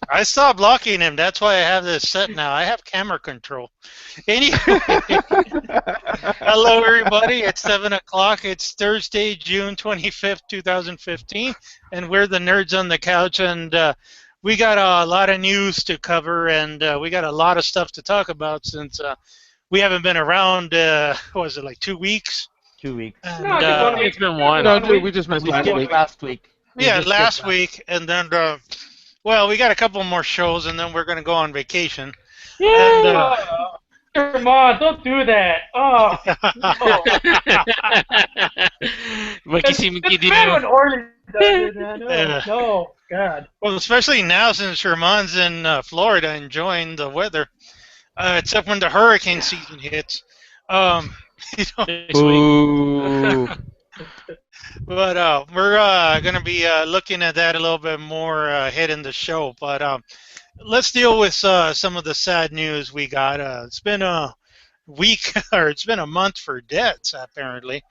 I stopped blocking him. That's why I have this set now. I have camera control. Anyway, hello everybody. It's 7 o'clock. It's Thursday, June 25th, 2015, and we're the Nerds on the Couch, and we got a lot of news to cover, and we got a lot of stuff to talk about since we haven't been around. What was it, like 2 weeks? 2 weeks. And, No, just 1 week. It's been one. No, We just missed We last skipped week. last week. yeah, last week, and then well, we got a couple more shows, and then we're going to go on vacation. Yeah. And, Come on, don't do that. Oh. Monkey Monkey It's bad when do. Orly does it. Yeah. No, God. well, especially now since Sherman's in Florida enjoying the weather, except when the hurricane season hits. You know, Next week. but we're going to be looking at that a little bit more ahead in the show. But let's deal with some of the sad news we got. It's been a week, or it's been a month for deaths, apparently.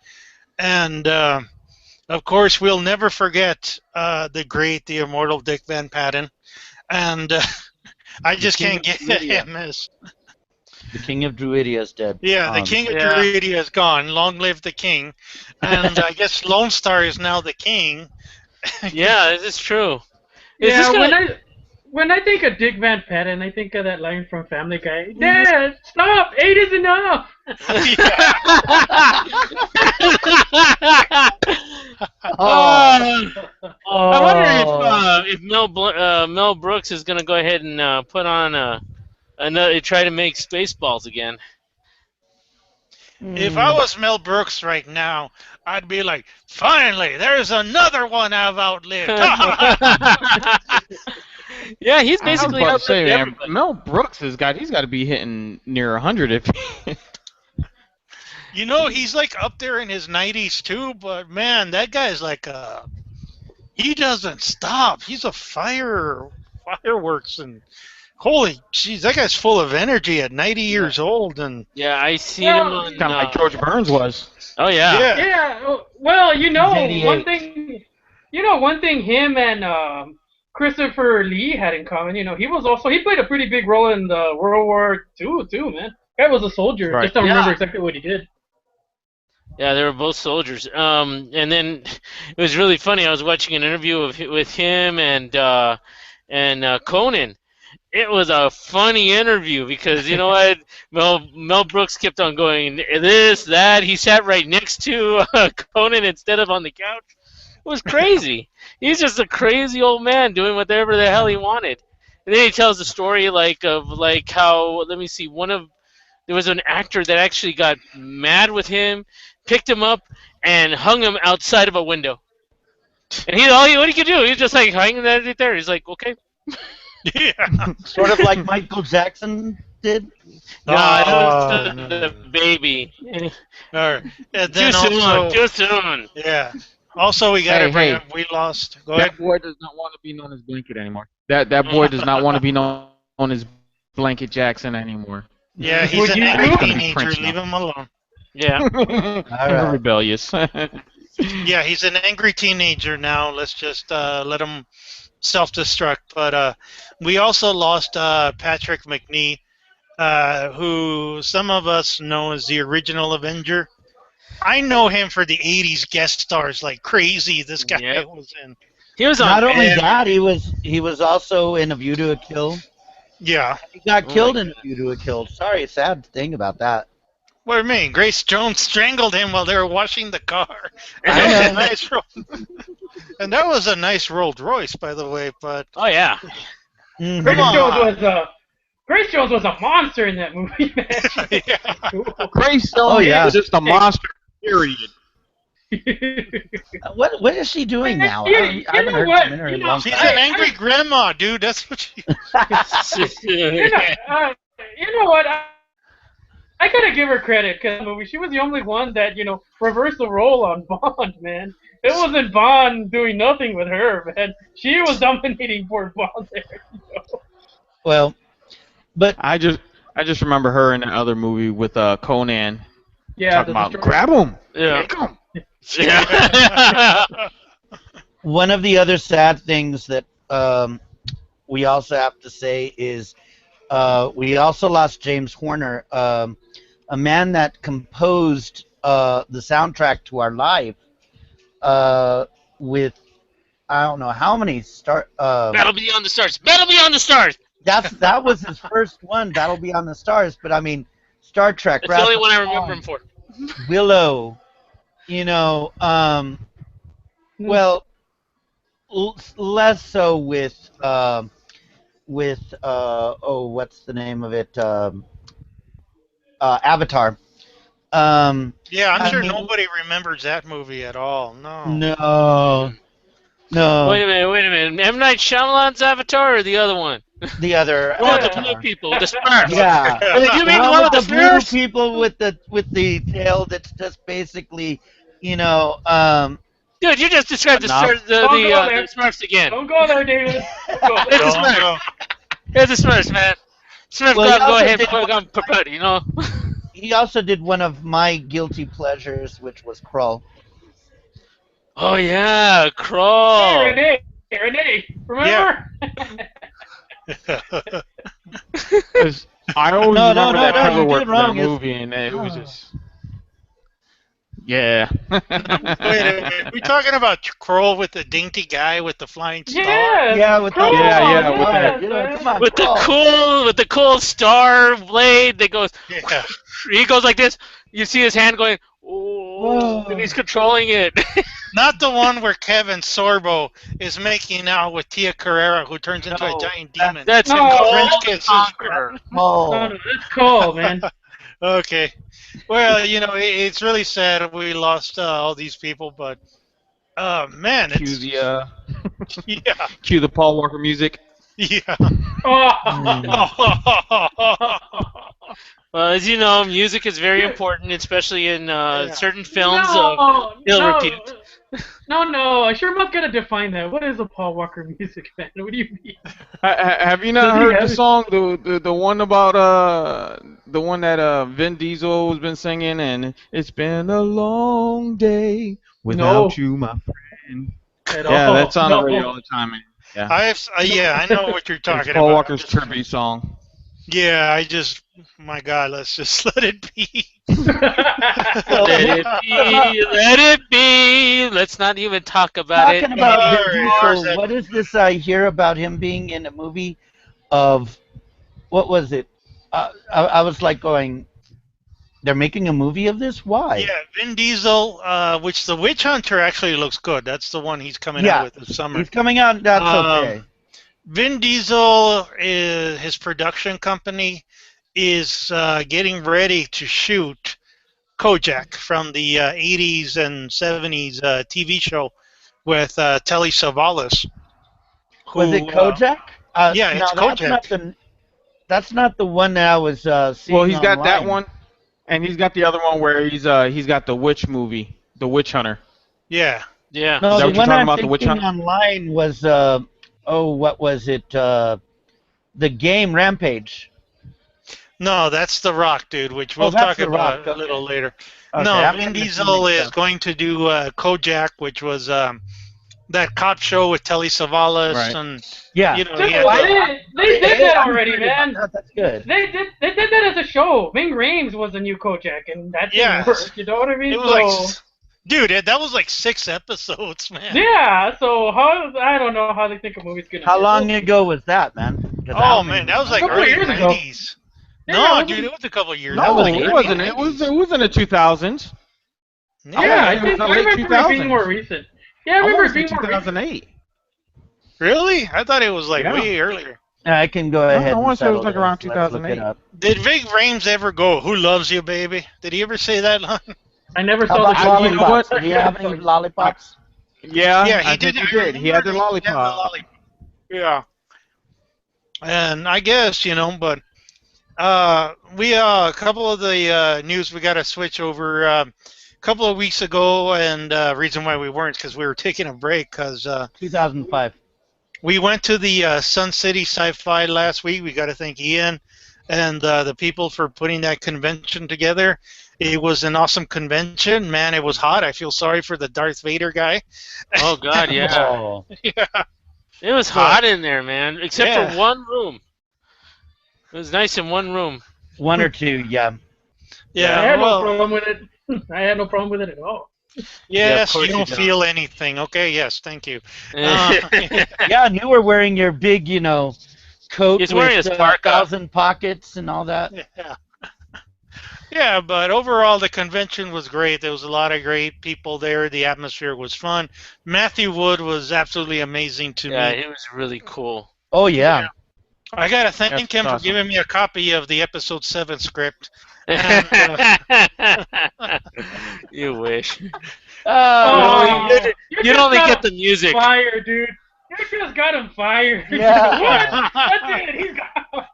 And, of course, we'll never forget the great, the immortal Dick Van Patten. And I just can't get him as... The king of Druidia is dead. Yeah, the king of Druidia is gone. Long live the king. And I guess Lone Star is now the king. Yeah, this is true. Yeah, when I think of Dick Van Patten, I think of that line from Family Guy. Dad, stop! 8 is enough! I wonder if Mel Brooks is going to go ahead and put on another, try to make Spaceballs again. If I was Mel Brooks right now, I'd be like, finally, there's another one I've outlived. Yeah, he's basically I was about to say, outlived man, everybody. Mel Brooks he's got to be hitting near 100 if. You know, he's like up there in his 90s too, but man, that guy's like he doesn't stop. He's a fireworks, and holy jeez, that guy's full of energy at 90 years old. And Yeah, I seen him on... Kind of like George Burns was. Oh, yeah. Yeah, well, He's 88. one thing him and Christopher Lee had in common, he played a pretty big role in the World War II too, man. Guy was a soldier. Right. Just don't remember Yeah. exactly what he did. Yeah, they were both soldiers. And then it was really funny. I was watching an interview with him and Conan. It was a funny interview because, you know what, Mel Brooks kept on going this, that. He sat right next to Conan instead of on the couch. It was crazy. He's just a crazy old man doing whatever the hell he wanted. And then he tells the story of how, let me see, there was an actor that actually got mad with him, picked him up, and hung him outside of a window. And what he could do, he's just like hanging there. He's like, okay. yeah, Sort of like Michael Jackson did. No, that was the baby. and Too then soon. also, Too soon. yeah. Also, we got to bring up, we lost. Go ahead. That boy does not want to be known as Blanket anymore. That boy does not want to be known as Blanket Jackson anymore. Yeah, he's an you angry do? teenager. Prince Leave now. him alone. Yeah. right. Rebellious. Yeah, he's an angry teenager now. Let's just let him self-destruct. But we also lost Patrick McNee, who some of us know as the original Avenger. I know him for the 80s guest stars like crazy. This guy Yep. was in. He was on. Not only that, he was also in A View to a Kill. Yeah. He got killed in A View to a Kill. Sorry, sad thing about that. What do you mean? Grace Jones strangled him while they were washing the car. I know. Nice and that was a nice Rolls Royce, by the way. But Oh, yeah. Mhm. Grace Jones was a monster in that movie, man. yeah. Grace Oh, yeah. was just a monster, period. What is she doing now? I haven't heard from her in a long She's time. an angry grandma, dude. That's what she. You know what? I gotta give her credit because she was the only one that reversed the role on Bond, man. It wasn't Bond doing nothing with her, man. She was dominating for Bond there. Well, but I just remember her in the other movie with Conan. Yeah, Talking about grab him. Yeah. Take him. Yeah. one of the other sad things that we also have to say is we also lost James Horner, a man that composed the soundtrack to our life with I don't know how many Battle Beyond the Stars. Battle Beyond the Stars. that was his first one. That'll be on the stars. But I mean, Star Trek, That's the only Wrath one I of remember Khan, him for. Willow. You know, well, less so with oh, what's the name of it? Avatar. Um, Yeah, I'm I sure mean, nobody remembers that movie at all. No. no, Wait no, a minute, wait a minute. M. Night Shyamalan's Avatar or the other one? the other The one with the blue Avatar. people, with the Smurfs. Yeah, You the mean the one one with with the the blue Smurfs? people with the tail that's just basically, you know, Dude, you just described the Enough. Smurfs, Don't go there. the Smurfs again. Don't go there, David. Don't go It's there. the Don't Smurfs. go. It's the Smurfs, man. Smurfs Well, go ahead and put on Paput, you know? he also did one of my guilty pleasures, which was Krull. Oh, yeah, Hey, Crawl. Renee, remember? Because I always No, remember that you cover did work for that wrong. movie, and it was just. Yeah. Wait a minute. We talking about Kroll with the dainty guy with the flying star? Yeah, Yeah, with Krull, Yeah, with yes, you know, man. come on, With the Krull. cool star blade that goes, Yeah. he goes like this. You see his hand going, oh, and he's controlling it. Not the one where Kevin Sorbo is making out with Tia Carrera, who turns into a No, giant demon. That's No. Crawl French the kisses. Conqueror. No, Krull. that's Cole, man. Okay. Well, you know, it's really sad we lost all these people, but man, Cue it's the yeah, cue the Paul Walker music. yeah. Oh. Well, as you know, music is very important, especially in certain films. No, He'll no, repeat no. I sure must gotta define that. What is a Paul Walker music, man? What do you mean? Have you not Does he heard have the it? song, the one about the one that Vin Diesel has been singing, and it's been a long day without No. you, my friend. At Yeah, all. that's on the No. radio all the time. Man. Yeah, Yeah, I know what you're it's talking Paul about. Walker's tribute song. Yeah, my God, let's just let it be. Let it be, let it be. Let's not even talk about it. Talking about Vin Or- Diesel, what is this I hear about him being in a movie of, what was it? I was like going, they're making a movie of this? Why? Yeah, Vin Diesel, which the Witch Hunter actually looks good. That's the one he's coming Yeah. out with this summer. He's coming out, that's okay. Vin Diesel, his production company, is getting ready to shoot Kojak from the 80s and 70s TV show with Telly Savalas. Was it Kojak? Yeah, it's Kojak. That's not the one that I was seeing Well, he's got that online. one, and he's got the other one where he's got the witch movie, The Witch Hunter. Yeah. Yeah. No, Is that the what you're one talking I'm about, the Witch thinking Hunter? online was, what was it? The game Rampage. No, that's The Rock, dude, which we'll that's talk The about Rock, a little later. Okay, No, I'm Vin getting Diesel mixed is up. going to do Kojak, which was that cop show with Telly Savalas, Right. and Yeah. you know, Dude, he had they did that already, I'm man. excited about that. That's good. They did that as a show. Ving Rhames was the new Kojak, and that didn't Yes. work. You know what I mean? it was like, dude, that was like 6 episodes, man. yeah. So I don't know how they think a movie's gonna. How be. long ago was that, man? 'Cause I Oh don't man, even that was like A couple early years ago. 90s. Yeah, No, it was- dude, it was a couple years That No, was ago. like it wasn't. It was in the 2000s. Yeah, Yeah, I it was think the I late remember it being 2000s. more recent. Yeah, I I remember want it to say being more recent. 2008. Really? I thought it was like Yeah. way earlier. I can go I ahead and wanna say it was settle like this. around Let's look it 2008. up. Did Ving Rhames ever go, "Who loves you, baby"? Did he ever say that line? I never How saw about the you know movie. lollipops? what? Do you have any lollipops? Yeah, Yeah, I think he did. He had the lollipop. Yeah. And I guess, but we a couple of the news we got to switch over. A couple of weeks ago, and reason why we weren't because we were taking a break because 2005. we went to the Sun City Sci-Fi last week. We got to thank Ian and the people for putting that convention together. It was an awesome convention. Man, it was hot. I feel sorry for the Darth Vader guy. Oh God, yeah. Oh, Yeah, It was but hot in there, man. Except for yeah, one room. It was nice in one room. one or two, yeah. I yeah. had no Well, problem with it. I had no problem with it at all. Yeah, of yes, you course you don't don't. feel anything. Okay, yes, thank you. Uh, Yeah, and you were wearing your big, coat He's wearing with his parka. 1,000 pockets and all that. yeah. Yeah, but overall, the convention was great. There was a lot of great people there. The atmosphere was fun. Matthew Wood was absolutely amazing to Yeah, me. he was really cool. Oh, Yeah, yeah. I gotta That's thank him for awesome. giving me a copy of the episode 7 script. And You wish. You'd only, Uh, Oh, you'd, you you'd just only got get him the music. fired, dude. You just got him fired. What? yeah. That's it. He's got.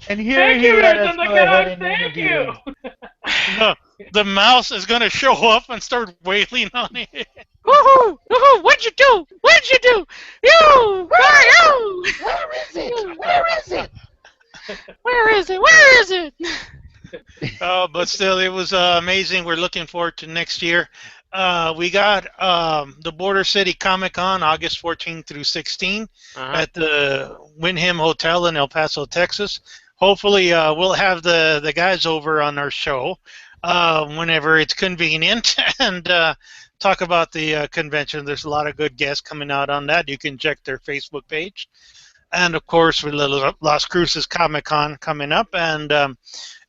And here Thank he you, let Reds us on the go ahead couch. and Thank interview you. him. the mouse is gonna show up and start wailing on it. Woohoo! Woohoo! What'd you do? What'd you do? You! Where you? Where is it? Where is it? Where is it? Where is it? But still, it was amazing. We're looking forward to next year. We got the Border City Comic Con August 14th through 16 Uh-huh. at the Wyndham Hotel in El Paso, Texas. Hopefully, we'll have the guys over on our show whenever it's convenient and talk about the convention. There's a lot of good guests coming out on that. You can check their Facebook page. And of course, with Las Cruces Comic Con coming up, and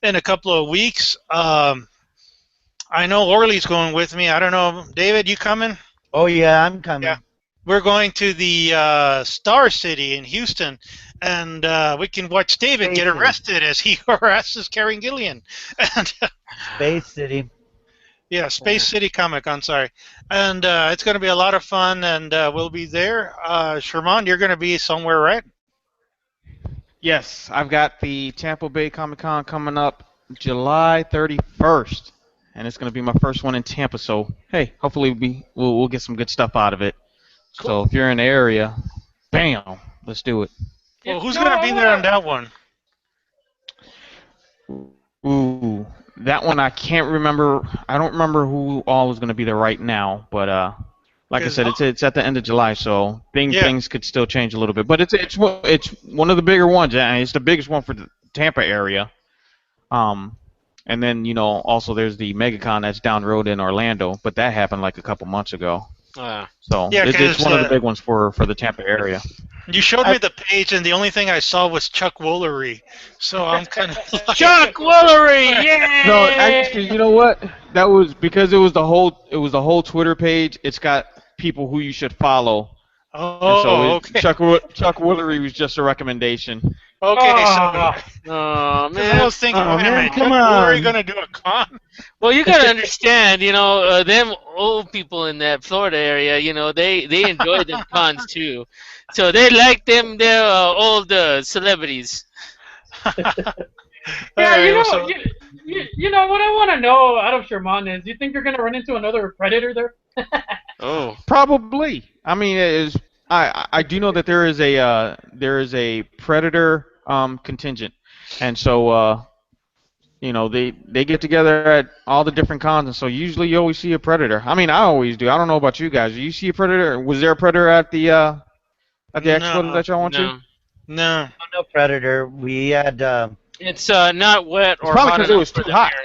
in a couple of weeks, I know Orly's going with me. I don't know, David, you coming? Oh, yeah, I'm Yeah. coming. We're going to the Star City in Houston, and we can watch David Space get City. arrested as he harasses Karen Gillian. And Space City. yeah, Space City Comic Con, sorry. And it's going to be a lot of fun, and we'll be there. Sherman, you're going to be somewhere, right? Yes, I've got the Tampa Bay Comic Con coming up July 31st, and it's going to be my first one in Tampa. So hey, hopefully we'll get some good stuff out of it. So if you're in the area, bam, let's do it. Well, who's No, going to I be there on wanna. that one? Ooh, that one I can't remember. I don't remember who all is going to be there right now, but like I 'Cause, said, it's at the end of July, so yeah, things could still change a little bit. But it's one of the bigger ones, and it's the biggest one for the Tampa area. Um, and then also there's the MegaCon that's down the road in Orlando, but that happened like a couple months ago. So yeah, it's because one of the big ones for the Tampa area. you showed I, me the page, and the only thing I saw was Chuck Woolery. So I'm kind of like, Chuck Woolery! No, Yay! actually, you know what? That was because it was the whole Twitter page. It's got people who you should follow, and so oh, okay, Chuck Woolery was just a recommendation. okay. So, Oh, Oh because I man. was thinking, oh, wait a man, minute, come Chuck Woolery on. gonna do a con? Well, you gotta understand, them old people in that Florida area, they enjoy them cons too. So they like their old celebrities. yeah. Alright, so You know what I want to know out of Sherman is, do you think you're gonna run into another predator there? Oh. Probably. I mean, I do know that there is a Predator contingent, and so they get together at all the different cons, and so usually you always see a Predator. I mean, I always do. I don't know about you guys. Do you see a Predator? Was there a Predator at the expo no, that y'all went to? No. no. No Predator. We had, It's not wet It's or probably hot because it enough was for too them hot. here.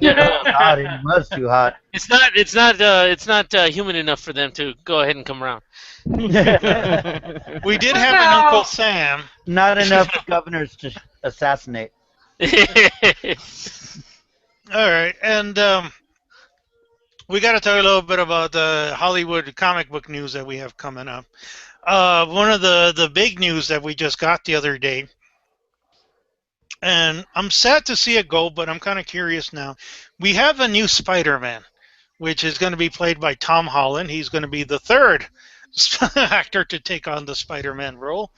Yeah. God, it was too hot. It's not humid enough for them to go ahead and come around. We did But have an now- Uncle Sam. Not enough governors to assassinate. All right, and we got to talk a little bit about the Hollywood comic book news that we have coming up. One of the big news that we just got the other day, and I'm sad to see it go, but I'm kind of curious now. We have a new Spider-Man, which is going to be played by Tom Holland. He's going to be the third actor to take on the Spider-Man role.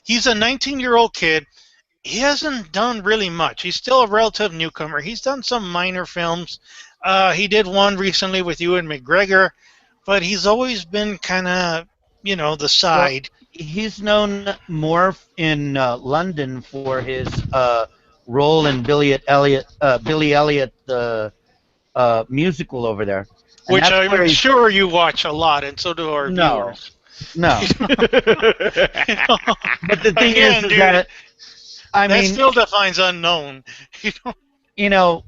He's a 19-year-old kid. He hasn't done really much. He's still a relative newcomer. He's done some minor films. He did one recently with Ewan McGregor, but he's always been kind of, the side. He's known more in London for his role in Billy Elliot, the musical over there, and which that's where I'm he's sure you watch a lot, and so do our no, viewers. no. You know, But the thing again, is dude, that I that mean, still defines unknown. You know, you know,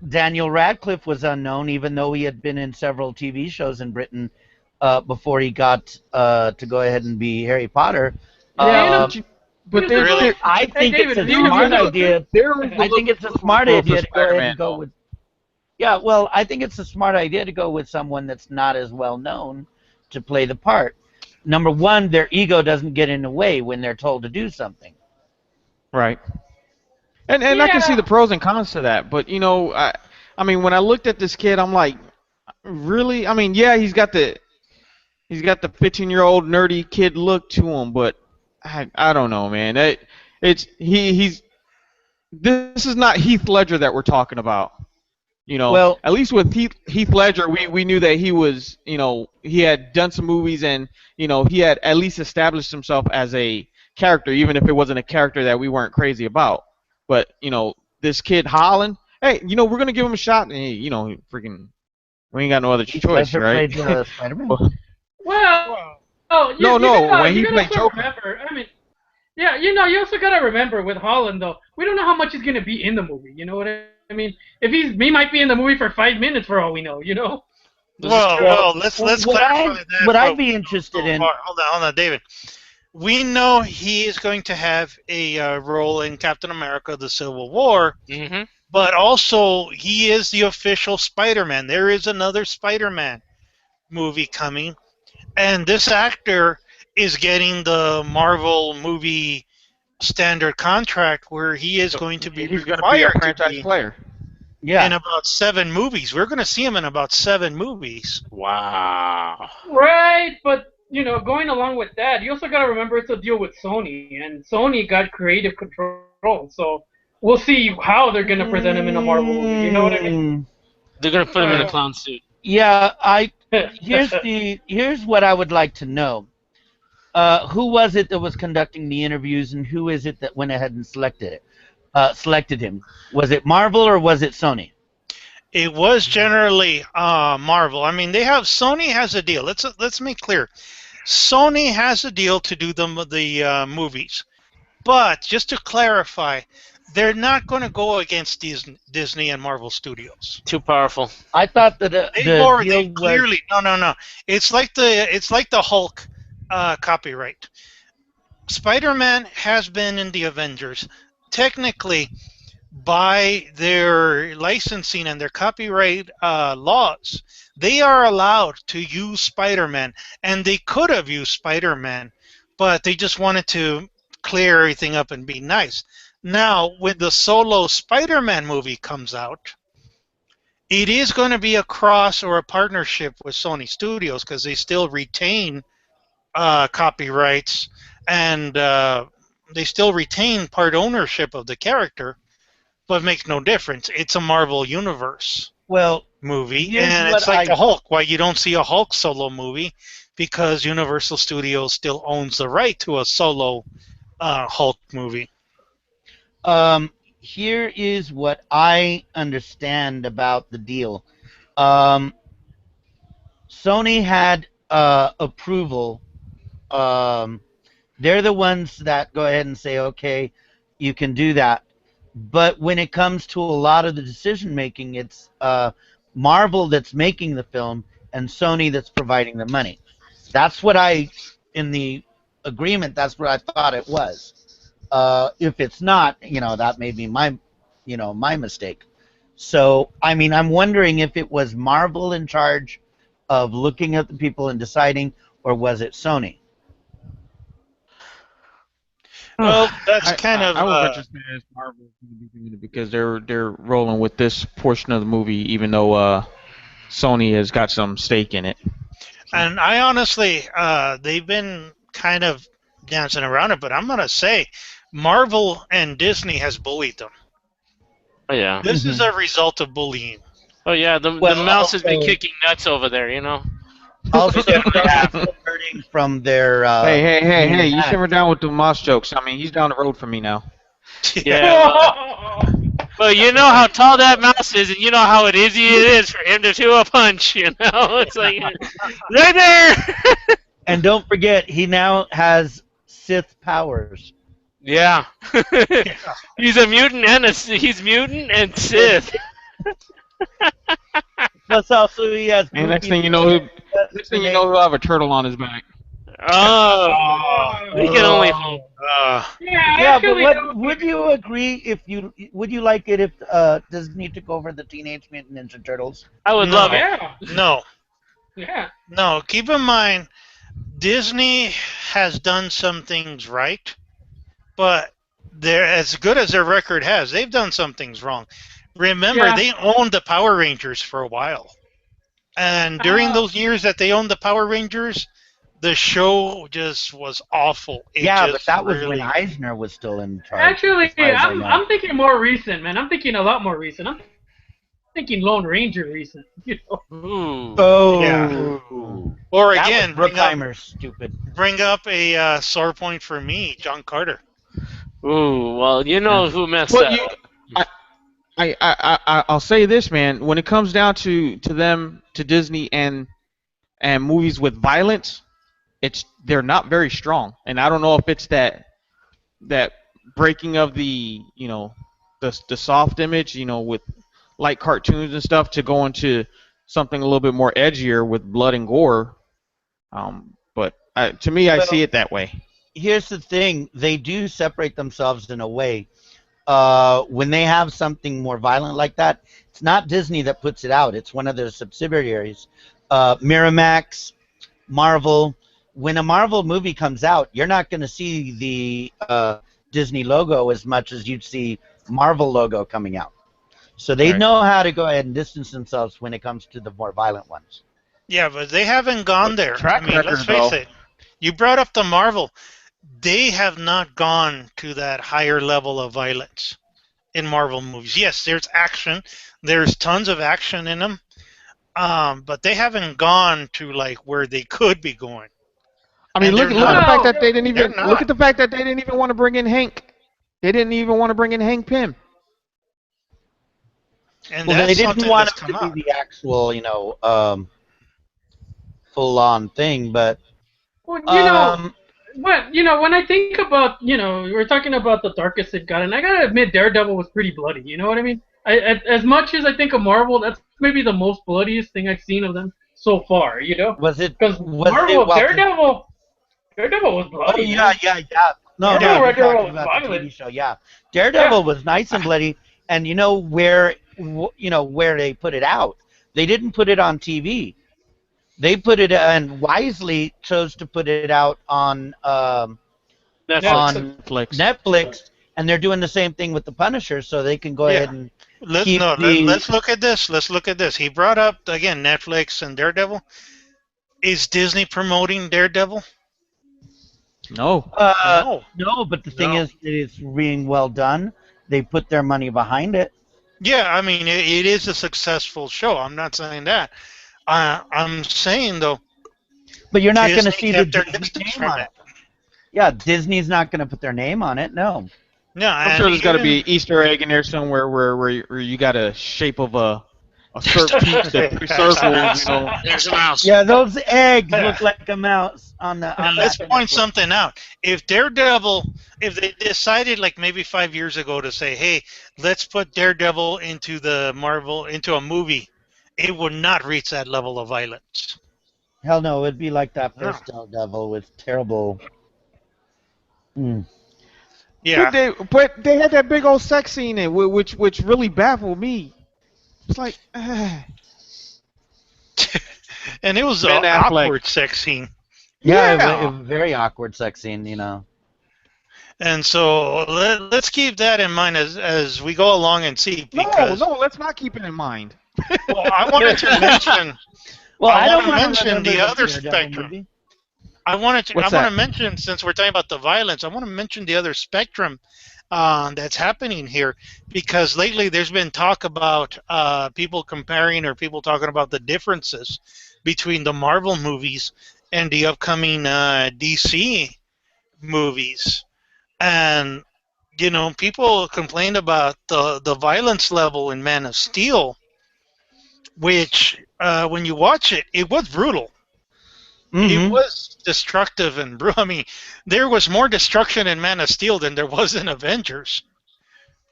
Daniel Radcliffe was unknown, even though he had been in several TV shows in Britain before he got to go ahead and be Harry Potter. You Yeah, know, Uh, but musical. there, really. there, I Hey, think it's David, a there was a smart look, idea. there was a I look think it's a smart for idea to go ahead Spider-Man and go though. with. Yeah, well, I think it's a smart idea to go with someone that's not as well known to play the part. Number one, their ego doesn't get in the way when they're told to do something. Right. And I can see Yeah, the pros and cons to that, but I mean when I looked at this kid, I'm like, really? I mean, yeah, he's got the 15-year-old nerdy kid look to him, but I don't know, man. He's this is not Heath Ledger that we're talking about. Well, At least with Heath Ledger, we knew that he was, he had done some movies and, he had at least established himself as a character, even if it wasn't a character that we weren't crazy about. But, this kid Holland, hey, we're gonna give him a shot, and freaking, we ain't got no other Heath choice, Ledger right? played Spider-Man. Well, well, Well, no, no, when you he gotta played also Joker. remember. I mean, yeah, you also gotta remember with Holland though, we don't know how much he's gonna be in the movie. You know what I mean? If he might be in the movie for 5 minutes for all we know. You know? This is true. Well, let's what clarify I that what for I'd be interested so in. far. Hold on, David. We know he is going to have a role in Captain America: The Civil War, Hmm. but also he is the official Spider-Man. There is another Spider-Man movie coming, and this actor is getting the Marvel movie standard contract where he is going to be He's gonna be a required to franchise be player. in Yeah, about 7 movies. We're going to see him in about 7 movies. Wow. Right, but going along with that, you also gotta remember it's a deal with Sony, and Sony got creative control. So we'll see how they're gonna present him in a Marvel movie. You know what I mean? They're gonna put him in a Uh, clown suit. yeah. Here's what I would like to know. Who was it that was conducting the interviews, and who is it that went ahead and selected him? Was it Marvel or was it Sony? It was generally Marvel. I mean, Sony has a deal. Let's make clear. Sony has a deal to do the movies, but just to clarify, they're not going to go against Disney and Marvel Studios. Too powerful. I thought that They deal was. clearly no. It's like the Hulk copyright. Spider-Man has been in the Avengers. Technically, by their licensing and their copyright laws, they are allowed to use Spider-Man, and they could have used Spider-Man, but they just wanted to clear everything up and be nice. Now, when the solo Spider-Man movie comes out, it is going to be a cross or a partnership with Sony Studios because they still retain copyrights and they still retain part ownership of the character, but it makes no difference. It's a Marvel Universe Well, movie, here's and what it's like I. the Hulk. Why you don't see a Hulk solo movie? Because Universal Studios still owns the right to a solo Hulk movie. Here is what I understand about the deal. Um, Sony had approval. Um, they're the ones that go ahead and say, okay, you can do that. But when it comes to a lot of the decision making, it's Marvel that's making the film and Sony that's providing the money. That's what in the agreement, that's what I thought it was. If it's not, that may be my mistake. So, I mean, I'm wondering if it was Marvel in charge of looking at the people and deciding, or was it Sony? Well, that's I, kind I, of I would venture to say it's Marvel's going to be doing it because they're rolling with this portion of the movie, even though Sony has got some stake in it. So. and I honestly, they've been kind of dancing around it, but I'm gonna say, Marvel and Disney has bullied them. Oh yeah. This is Mhm. a result of bullying. Oh yeah. The Well, mouse has been kicking nuts over there. also they have been hurting from their Hey, hey, hey, being hey! You hacked. simmer down with the Moss jokes. I mean, he's down the road from me now. Yeah. Yeah. Well, But you know how tall that mouse is, and you know how easy it is for him to do a punch. You know, it's like right there. And don't forget, he now has Sith powers. Yeah, Yeah. he's a mutant and he's mutant and Sith. Plus, also he has And next Goofy. thing you know, next thing you Renee. know, he'll have a turtle on his back. Oh, we can only hope. Uh, Yeah, Yeah, but actually, what would you agree if you would you like it if Disney took over the Teenage Mutant Ninja Turtles? I would love no, it. yeah, no, yeah. no. Keep in mind, Disney has done some things right, but they're as good as their record has. They've done some things wrong. Remember, Yeah. they owned the Power Rangers for a while, and during those years that they owned the Power Rangers, the show just was awful. It Yeah, but just that was when really. Eisner was still in charge. Actually, as far as I I'm know. I'm thinking more recent, man. I'm thinking a lot more recent. I'm thinking Lone Ranger recent. You know. Ooh. Oh, Or that again, was Bruckheimer's stupid. bring up a sore point for me, John Carter. Ooh. Well, you know who messed Well, up. I'll say this, man. When it comes down to them, to Disney and movies with violence, they're not very strong. And I don't know if it's that breaking of the soft image, with light cartoons and stuff, to go into something a little bit more edgier with blood and gore. But to me, I Well, see it that way. here's the thing: they do separate themselves in a way. When they have something more violent like that, it's not Disney that puts it out. It's one of their subsidiaries, Miramax, Marvel. When a Marvel movie comes out, you're not going to see the Disney logo as much as you'd see Marvel logo coming out. So they Right. know how to go ahead and distance themselves when it comes to the more violent ones. Yeah, but they haven't gone But there. I track mean, let's record face though. it. You brought up the Marvel. They have not gone to that higher level of violence in Marvel movies. Yes, there's action. There's tons of action in them. But they haven't gone to like where they could be going. I mean, And they're look at the not. fact Well, that they didn't They're even look not. at the fact that they didn't even want to bring in Hank. They didn't even want to bring in Hank Pym. And Well, they that's didn't something want that's it come to be out. the actual, full-on thing, but well, um, when I think about, we're talking about the darkest it got, and I gotta admit, Daredevil was pretty bloody. You know what I mean? As much as I think of Marvel, that's maybe the most bloodiest thing I've seen of them so far. You know, was it because was it Marvel, well? Daredevil was Oh bloody, yeah, man. yeah, yeah. No, Daredevil, you're Daredevil talking was about the violent. TV show. Yeah, Yeah. Daredevil was nice and bloody, and you know where they put it out. They didn't put it on TV. They put it and wisely chose to put it out Netflix. on Netflix. Netflix, and they're doing the same thing with the Punisher, so they can go Yeah. ahead and keep Let's the. look at this. Let's look at this. He brought up again Netflix and Daredevil. Is Disney promoting Daredevil? No. No. No, but the thing No. is, it's being well done. They put their money behind it. Yeah, I mean it is a successful show. I'm not saying that. I'm saying though, But you're not going to Disney see the kept their Disney distance name from on it. it. Yeah, Disney's not going to put their name on it. No. Yeah, I'm and sure there's got to be even an Easter egg in there somewhere where you got a shape of a serpentine that pre-circles. There's a mouse. Yeah, those eggs look like a mouse on the on let's that point Netflix. something out. If Daredevil, if they decided like maybe 5 years ago to say, hey, let's put Daredevil into the Marvel into a movie, it would not reach that level of violence. Hell no, it'd be like that No. first Daredevil with terrible. Mm. Yeah, But they had that big old sex scene in it, which really baffled me. It's like and it was Ben an Affleck. awkward sex scene. Yeah, Yeah. it was very awkward sex scene. And so let's keep that in mind as we go along and see because No, let's not keep it in mind. well, I wanted to mention Well, I I don't want to want to mention remember the other Daredevil spectrum. movie. I want What's to that? mention since we're talking about the violence, I want to mention the other spectrum that's happening here because lately there's been talk about people comparing or people talking about the differences between the Marvel movies and the upcoming DC movies, and people complained about the violence level in Man of Steel, which when you watch it, it was brutal. It Mm-hmm. was destructive and brutal. I mean, there was more destruction in Man of Steel than there was in Avengers,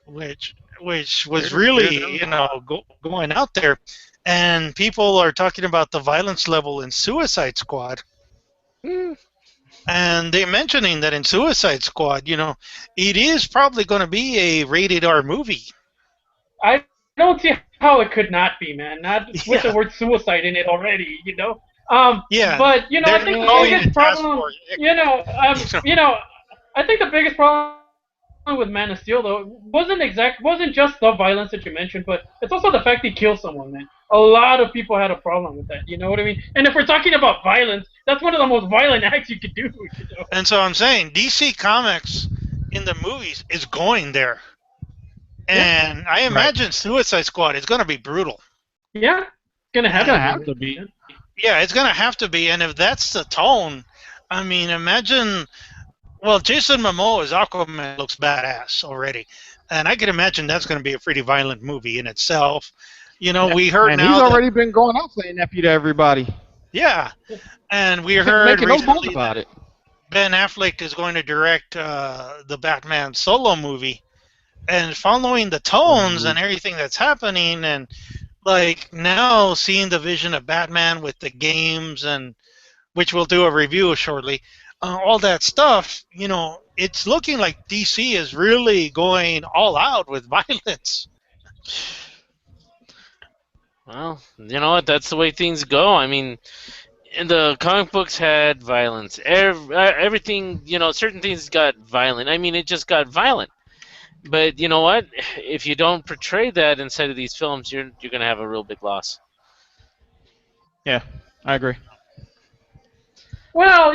which was really going out there. And people are talking about the violence level in Suicide Squad, Hmm. and they're mentioning that in Suicide Squad, it is probably going to be a rated R movie. I don't see how it could not be, man. Not with the Yeah, word suicide in it already, yeah. But They're I think the calling biggest it Task problem, Force X. You know, I think the biggest problem with Man of Steel though wasn't just the violence that you mentioned, but it's also the fact he killed someone, man. A lot of people had a problem with that. You know what I mean? And if we're talking about violence, that's one of the most violent acts you could do. and so I'm saying DC Comics in the movies is going there, Yeah, and I Right. imagine Suicide Squad is going to be brutal. yeah, it's gonna It's have gonna to be, have man. to be. Yeah, it's going to have to be, and if that's the tone, I mean, imagine. Well, Jason Momoa as Aquaman looks badass already, and I can imagine that's going to be a pretty violent movie in itself. We heard And he's now that already been going out saying nephew to everybody, yeah, and we heard making no bones recently about that it. Ben Affleck is going to direct the Batman solo movie, and following the tones Ooh. and everything that's happening, and like now seeing the vision of Batman with the games, and which we'll do a review shortly, all that stuff, it's looking like DC is really going all out with violence. Well, you know what? That's the way things go. I mean, in the comic books had violence. Everything, certain things got violent. I mean, it just got violent. But you know what? If you don't portray that inside of these films, you're gonna have a real big loss. Yeah, I agree. Well,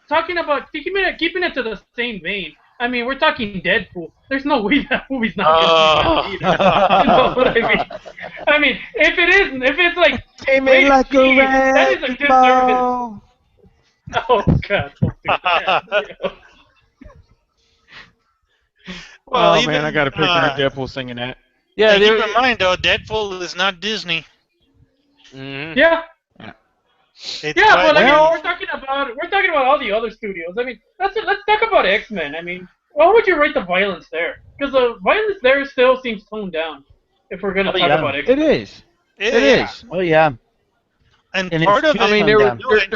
talking about keeping it to the same vein. I mean, we're talking Deadpool. There's no way that movie's not gonna be violent Oh, either. You know what I mean? I mean, if it's like Came in rated like a G, that is a wrecking disservice. ball. Oh God, don't do that. Well, Oh man, I even got a picture of Deadpool singing that. yeah, and keep there. in mind though, Deadpool is not Disney. Mhm. Yeah, Yeah. It's yeah, by but I mean, Well, we're talking about all the other studios. I mean, let's talk about X-Men. I mean, what would you rate the violence there? Because the violence there still seems toned down. If we're gonna Oh talk yeah. about it X-Men. is. It yeah, is. Oh yeah. and And it's part of I too it mean, toned there was down. do it.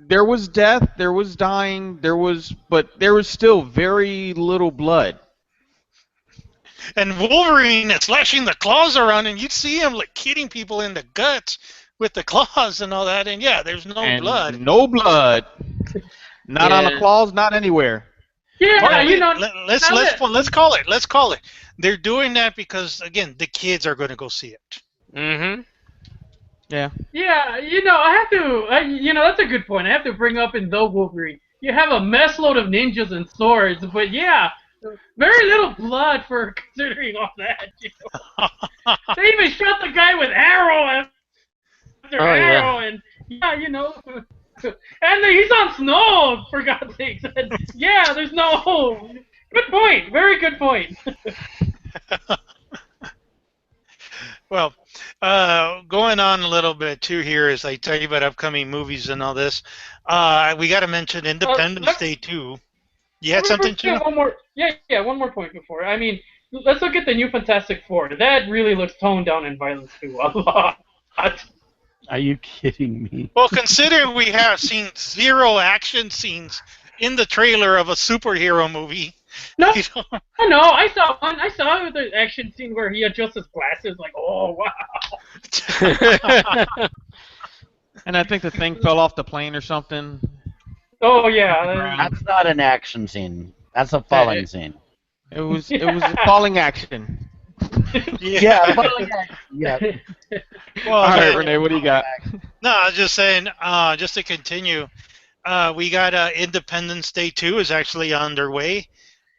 there was death, there was dying, but there was still very little blood. And Wolverine is slashing the claws around, and you see him like hitting people in the guts with the claws and all that. And yeah, there's no blood. And no blood. Not on the Yeah. claws, not anywhere. Yeah, Part of you it. know, Let's now let's that let's call it. Let's call it. They're doing that because again, the kids are going to go see it. Mhm. Yeah. yeah, I have to. That's a good point. I have to bring up in the Wolverine. You have a mess load of ninjas and swords, but yeah, very little blood for considering all that. They even shot the guy with arrow after Oh arrow, yeah. and yeah, and he's on snow for God's sakes. And yeah, there's no. Good point. Very good point. Well, going on a little bit too here as I tell you about upcoming movies and all this. We got to mention Independence Let, Day too. You had let me something bring too? up one more. Yeah, one more point before. I mean, let's look at the new Fantastic Four. That really looks toned down in violence too a lot. Are you kidding me? Well, considering we have seen zero action scenes in the trailer of a superhero movie, No, you know, no, I saw one. I saw the action scene where he adjusts his glasses. Like, oh wow. And I think the thing fell off the plane or something. Oh Hit the yeah. ground. That's not an action scene. That's a It, falling it, scene. it was a falling action. Yeah, falling action. Yeah. Well, All right, man, Renee, what do you got? no, I was just saying, just to continue, we got Independence Day 2 is actually underway,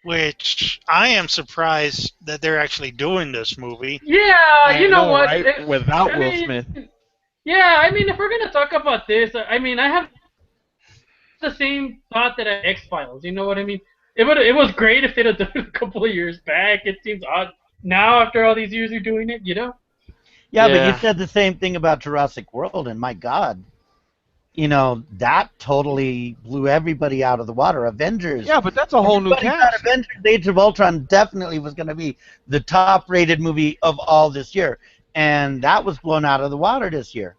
which I am surprised that they're actually doing this movie. Yeah, I you know know, what? right? Without I Will mean, Smith. yeah, I mean, if we're gonna talk about this, I mean, I have the same thought that I X Files. You know what I mean? it was great if they'd have done it a couple of years back. It seems odd now after all these years of doing it, you know? Yeah, but you Yeah. said the same thing about Jurassic World, and my God, that totally blew everybody out of the water. Avengers. Yeah, but that's a whole new Everybody thought cast. Avengers Age of Ultron definitely was going to be the top rated movie of all this year. And that was blown out of the water this year.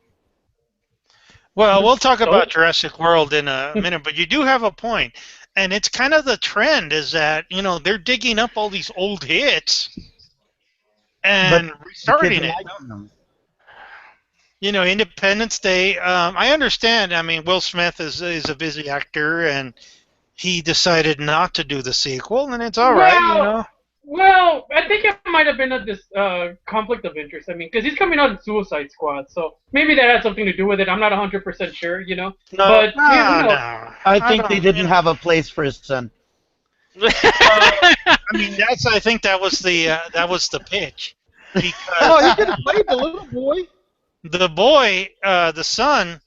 Well, we'll talk So about Jurassic World in a minute, but you do have a point. And it's kind of the trend is that, they're digging up all these old hits But and the kids restarting are it. liking them. Independence Day. I understand. I mean, Will Smith is a busy actor, and he decided not to do the sequel, and it's all right. well, well, I think it might have been a this conflict of interest. I mean, because he's coming out in Suicide Squad, so maybe that had something to do with it. I'm not 100% sure, you know. No, But no, you know, no. I I think they don't. didn't have a place for his son. Well, I mean, I think that was the pitch, because Oh, he could have played the little boy. the boy, the son,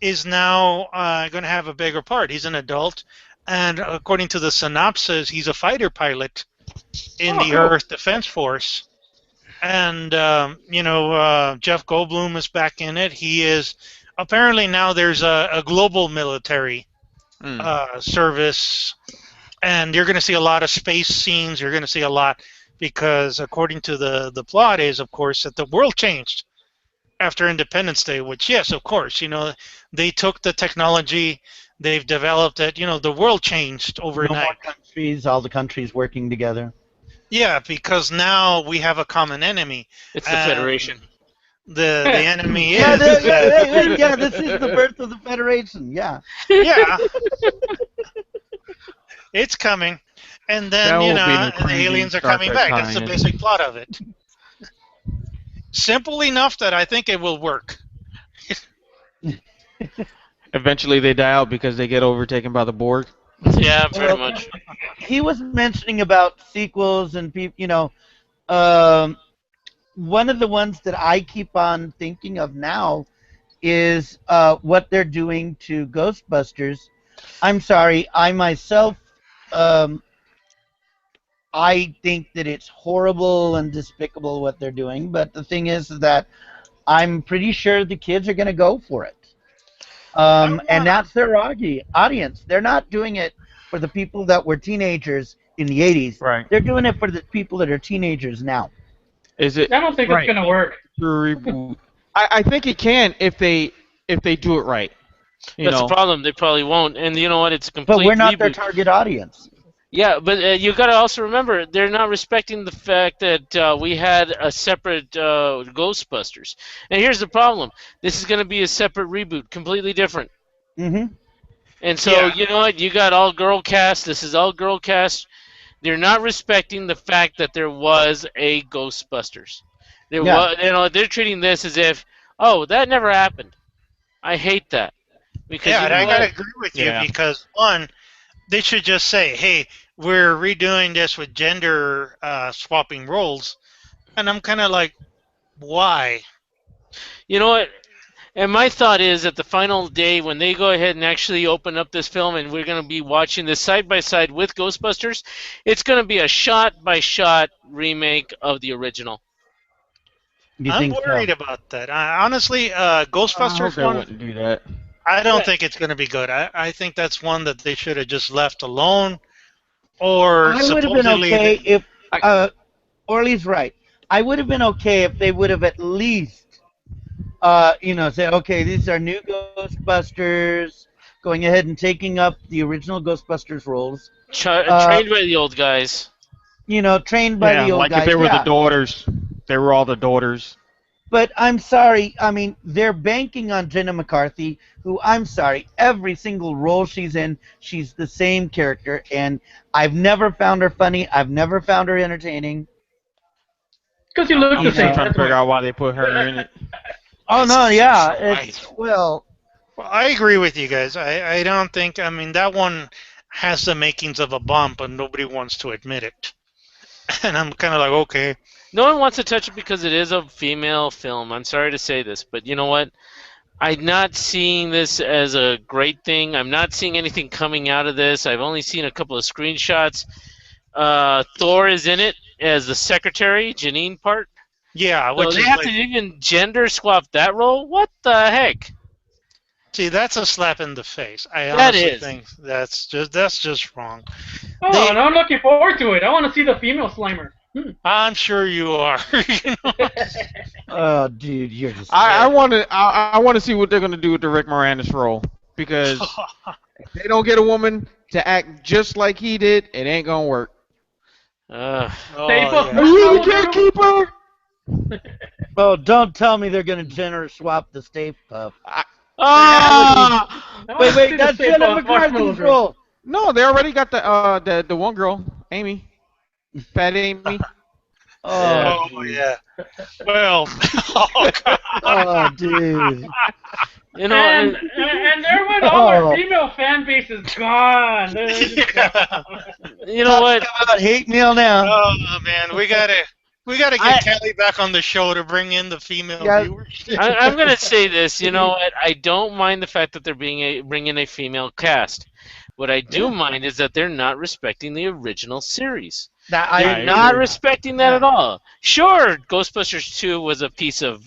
is now going to have a bigger part. He's an adult, and according to the synopsis, he's a fighter pilot in oh the cool. Earth Defense Force. And Jeff Goldblum is back in it. He is apparently now there's a global military Mm. service, and you're going to see a lot of space scenes. You're going to see a lot because according to the plot is, of course, that the world changed after Independence Day. Which, yes, of course, they took the technology, they've developed it. The world changed No more overnight. countries, all the countries working together. Yeah, because now we have a common enemy. It's the And Federation. the enemy Yeah, is that, yeah, this is the birth of the Federation. Yeah. yeah, it's coming, and That then will be the the crazy aliens are Star coming Trek back. That's the tie-in. basic plot of it. Simple enough that I think it will work. Eventually, they die out because they get overtaken by the Borg. Yeah, very Well, much. he was mentioning about sequels and people, um, one of the ones that I keep on thinking of now is what they're doing to Ghostbusters. I'm sorry, I myself, um, I think that it's horrible and despicable what they're doing. But the thing is that I'm pretty sure the kids are going to go for it. And that's their audience. They're not doing it for the people that were teenagers in the 80s. Right. They're doing it for the people that are teenagers now. Is it I don't think right? it's gonna work. To reboot. I think it can if they do it right. You That's the know. problem. They probably won't. And you know what? It's a But complete we're not their reboot. target audience. Yeah, but you got to also remember they're not respecting the fact that we had a separate Ghostbusters. And here's the problem: this is going to be a separate reboot, completely different. Hmm. And so Yeah, you know what? You got all girl cast. This is all girl cast. They're not respecting the fact that there was a Ghostbusters. There Yeah. was, they're treating this as if, oh, that never happened. I hate that because yeah, you and know I gotta what? agree with you Yeah. because one, they should just say, "Hey, we're redoing this with gender swapping roles," and I'm kind of like, why? You know what? And my thought is that the final day when they go ahead and actually open up this film and we're going to be watching this side by side with Ghostbusters, it's going to be a shot by shot remake of the original. You I'm think so? worried about that. Honestly, I hope Ghostbusters they one, wouldn't do that. I don't Yeah. think it's going to be good. I think that's one that they should have just left alone, or I would have been supposedly okay they, if I, Orly's right. I would have been okay if they would have at least, said, okay, these are new Ghostbusters, going ahead and taking up the original Ghostbusters roles. Trained by the old guys. Trained by yeah, the old like if guys. they were the Yeah, daughters, they were all the daughters. but I'm sorry. I mean, they're banking on Jenna McCarthy, who I'm sorry, every single role she's in, she's the same character, and I've never found her funny. I've never found her entertaining. Because you look I'm the still same. trying to That's why. figure out why they put her in it. Oh it's no, yeah, so it's right. well, Well, I agree with you guys. I don't think. I mean, that one has the makings of a bomb, but nobody wants to admit it. And I'm kind of like, okay, No one wants to touch it because it is a female film. I'm sorry to say this, but you know what? I'm not seeing this as a great thing. I'm not seeing anything coming out of this. I've only seen a couple of screenshots. Thor is in it as the secretary, Janine part. Yeah, So which they is have to like, even gender swap that role? What the heck? see, that's a slap in the face. I That honestly is. think that's just wrong. Oh, They, and I'm looking forward to it. I want to see the female Slimer. I'm sure you are. You know? Oh, dude, you're just I Yeah. want to I want to see what they're gonna do with the Rick Moranis role because if they don't get a woman to act just like he did, it ain't gonna work. Uh, Stay Oh Puft yeah. You really Marshmallow can't Girl. keep her. Oh, don't tell me they're gonna gender swap the Stay Puft. I, ah! I Wait, want to see wait, the that's Stay Jenna Puft Marshmallow McCarthy's Girl. role. no, they already got the one girl, Amy, Fat Amy. Oh, Yeah. Oh dude. yeah. Well. Oh god. Oh, dude. You know, And there went all our Oh, female fan base is gone. They're just gone. Yeah. you know talking what? about hate mail now. Oh man, we gotta get I Kelly back on the show to bring in the female yeah. viewership. I'm gonna say this. You know what? I don't mind the fact that they're bringing a female cast. What I do Yeah. mind is that they're not respecting the original series. That They're I I not agree. respecting that yeah. at all. Sure, Ghostbusters 2 was a piece of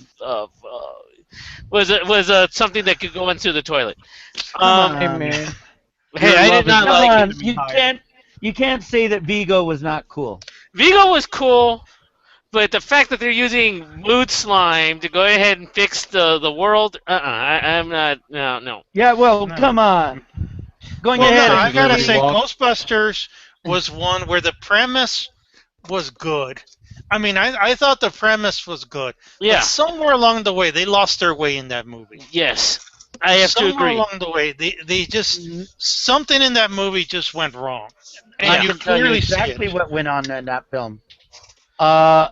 was something that could go into the toilet. Come Um, Hey on. man, hey, your I love did is not Come not like it. getting on. me higher. You can't say that Vigo was not cool. Vigo was cool, but the fact that they're using mood slime to go ahead and fix the world, I'm not. No, no. Yeah, well, No. come on. Going Well, no, ahead I and Statue of gotta Liberty say, saying walk. Ghostbusters was one where the premise was good. I mean, I thought the premise was good, but Yeah. somewhere along the way, they lost their way in that movie. Yes, I have to Somewhere agree. along the way, they just something in that movie just went wrong, I and you Yeah. can tell you clearly see exactly it. what went on in that film. Uh,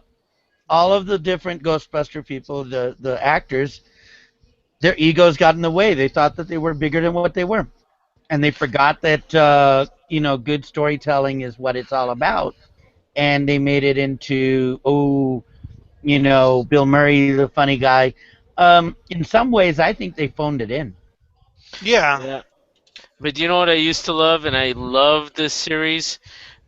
all of the different Ghostbuster people, the actors, their egos got in the way. They thought that they were bigger than what they were, and they forgot that good storytelling is what it's all about. And they made it into Bill Murray, the funny guy. In some ways, I think they phoned it in. Yeah. Yeah. But you know what I used to love, and I love this series,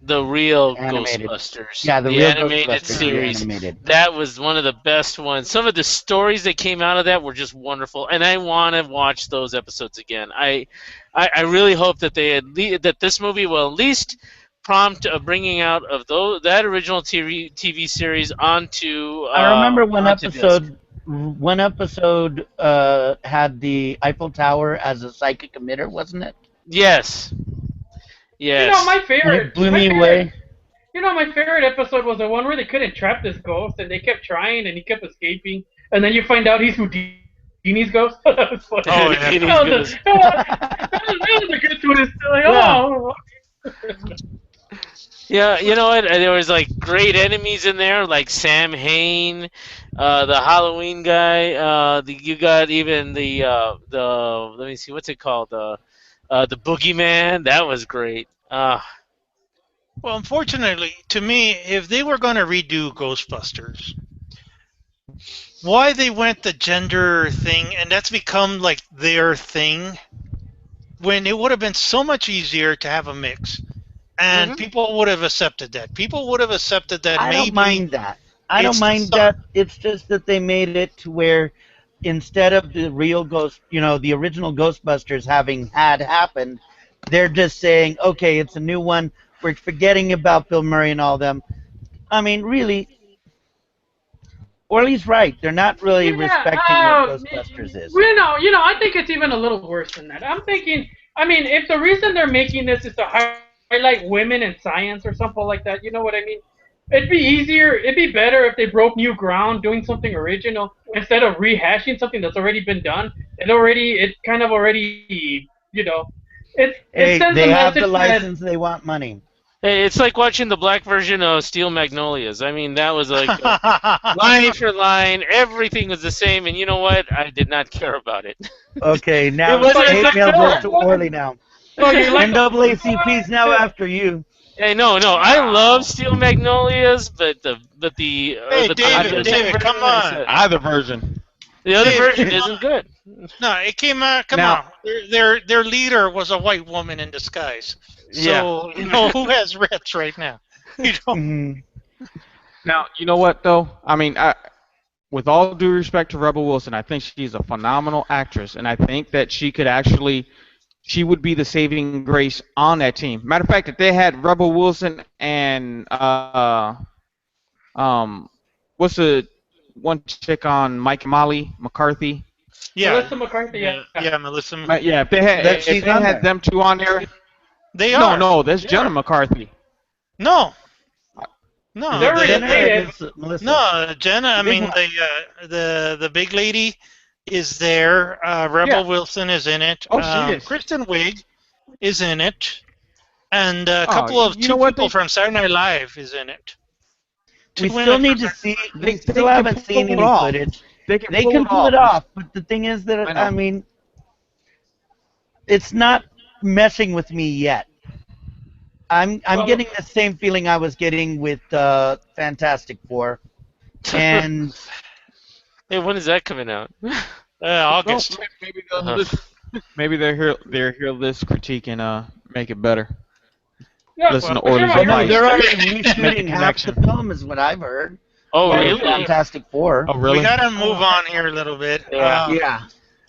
the real Animated. Ghostbusters, Yeah, the the real animated Ghostbusters, the series. animated. That was one of the best ones. Some of the stories that came out of that were just wonderful, and I want to watch those episodes again. I really hope that that this movie will at least prompt a bringing out of that original TV series I remember onto disc. one episode had the Eiffel Tower as a psychic emitter, wasn't it? Yes, You know, yes. my And it favorite, blew my me favorite, away. you know, my favorite episode was the one where they couldn't trap this ghost, and they kept trying, and he kept escaping, and then you find out he's Houdini's ghost. That was funny. Oh yeah. Houdini's That was, ghost. that was a good twist. Like, Yeah. oh, Yeah, you know what? There was like great enemies in there, like Sam Hain, the Halloween guy. You got even the let me see, what's it called? The Boogeyman. That was great. Well, unfortunately, to me, if they were going to redo Ghostbusters, why they went the gender thing, and that's become like their thing, when it would have been so much easier to have a mix, and Mhm. people would have accepted that. People would have accepted that I don't maybe mind that. I don't it's the mind that. It's just that they made it to where instead of the real the original Ghostbusters having had happened, they're just saying, okay, it's a new one. We're forgetting about Bill Murray and all them. I mean, really, Orly's right. They're not really respecting what yeah. Ghostbusters is. I think it's even a little worse than that. I'm thinking, I mean, if the reason they're making this is to highlight women in science or something like that, you know what I mean? It'd be easier, it'd be better if they broke new ground doing something original instead of rehashing something that's already been done. It kind of already, it Hey, sends a they have the message that license. They want money. Hey, it's like watching the black version of Steel Magnolias. I mean, that was like line for line, everything was the same, and you know what? I did not care about it. Okay, It now wasn't a hate good mail goes to film. Orly now. oh, you like NAACP's now after you. Hey, no, I love Steel Magnolias, but Hey, the David, second come version, like I on. said, Either version. The other Dave, version isn't good. no, it came out. Come Now, on, their leader was a white woman in disguise. Yeah. So who has reps right now? You know. Mhm. now, you know what though? I mean, with all due respect to Rebel Wilson, I think she's a phenomenal actress, and I think that she would be the saving grace on that team. Matter of fact, if they had Rebel Wilson and um, what's the one chick on Mike and Molly McCarthy? Yeah, Melissa McCarthy, yeah. yeah, Melissa. Yeah, That if she's they on had there. them two on there. They No, are. no, that's Jenna McCarthy. No, Is no, They're it Jenna or related. Melissa? no, Jenna. I The big mean, one. the big lady is there. Rebel Yeah. Wilson is in it. Oh, she is. Kristen Wiig is in it, and a Oh, couple of you know two what? people from Saturday Night Live is in it. We Two still women from need to Saturday see. Night Live. We They still can haven't pull seen it any off. footage. They can They pull can it pull it off. off, but the thing is that I know. I mean, it's not messing with me yet. I'm Well, getting the same feeling I was getting with Fantastic Four, and Hey, when is that coming out? No, August. maybe they'll Uh, listen. Maybe they'll hear this critique and make it better. yeah, Listen Well, to for sure. Orly's well, no, advice. they're already Make a reshooting half the connection. film, is what I've heard oh, Oh, for yeah. really? Fantastic Four. Oh, we really? got to move on here a little bit. Yeah. Yeah,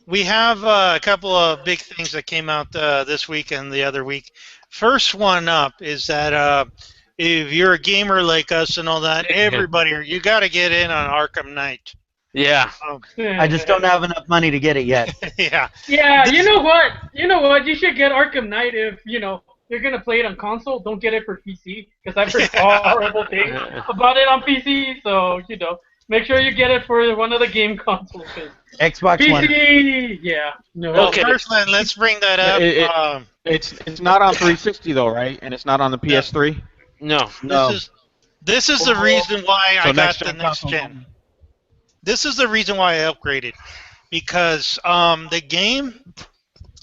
We have a couple of big things that came out this week and the other week. First one up is that if you're a gamer like us and all that, everybody, you got to get in on Arkham Knight. Yeah. Um, I just don't have enough money to get it yet. yeah, Yeah, this, you know what? You know what? You should get Arkham Knight if you're gonna play it on console. Don't get it for PC because I've heard horrible things about it on PC. So make sure you get it for one of the game consoles. 'Cause Xbox One. PC, yeah, no. well, Okay. first, let's bring that up. It's not on 360 though, right? And it's not on the PS3. No. No. This is the reason why So I got next the gen next console. gen. This is the reason why I upgraded, because the game,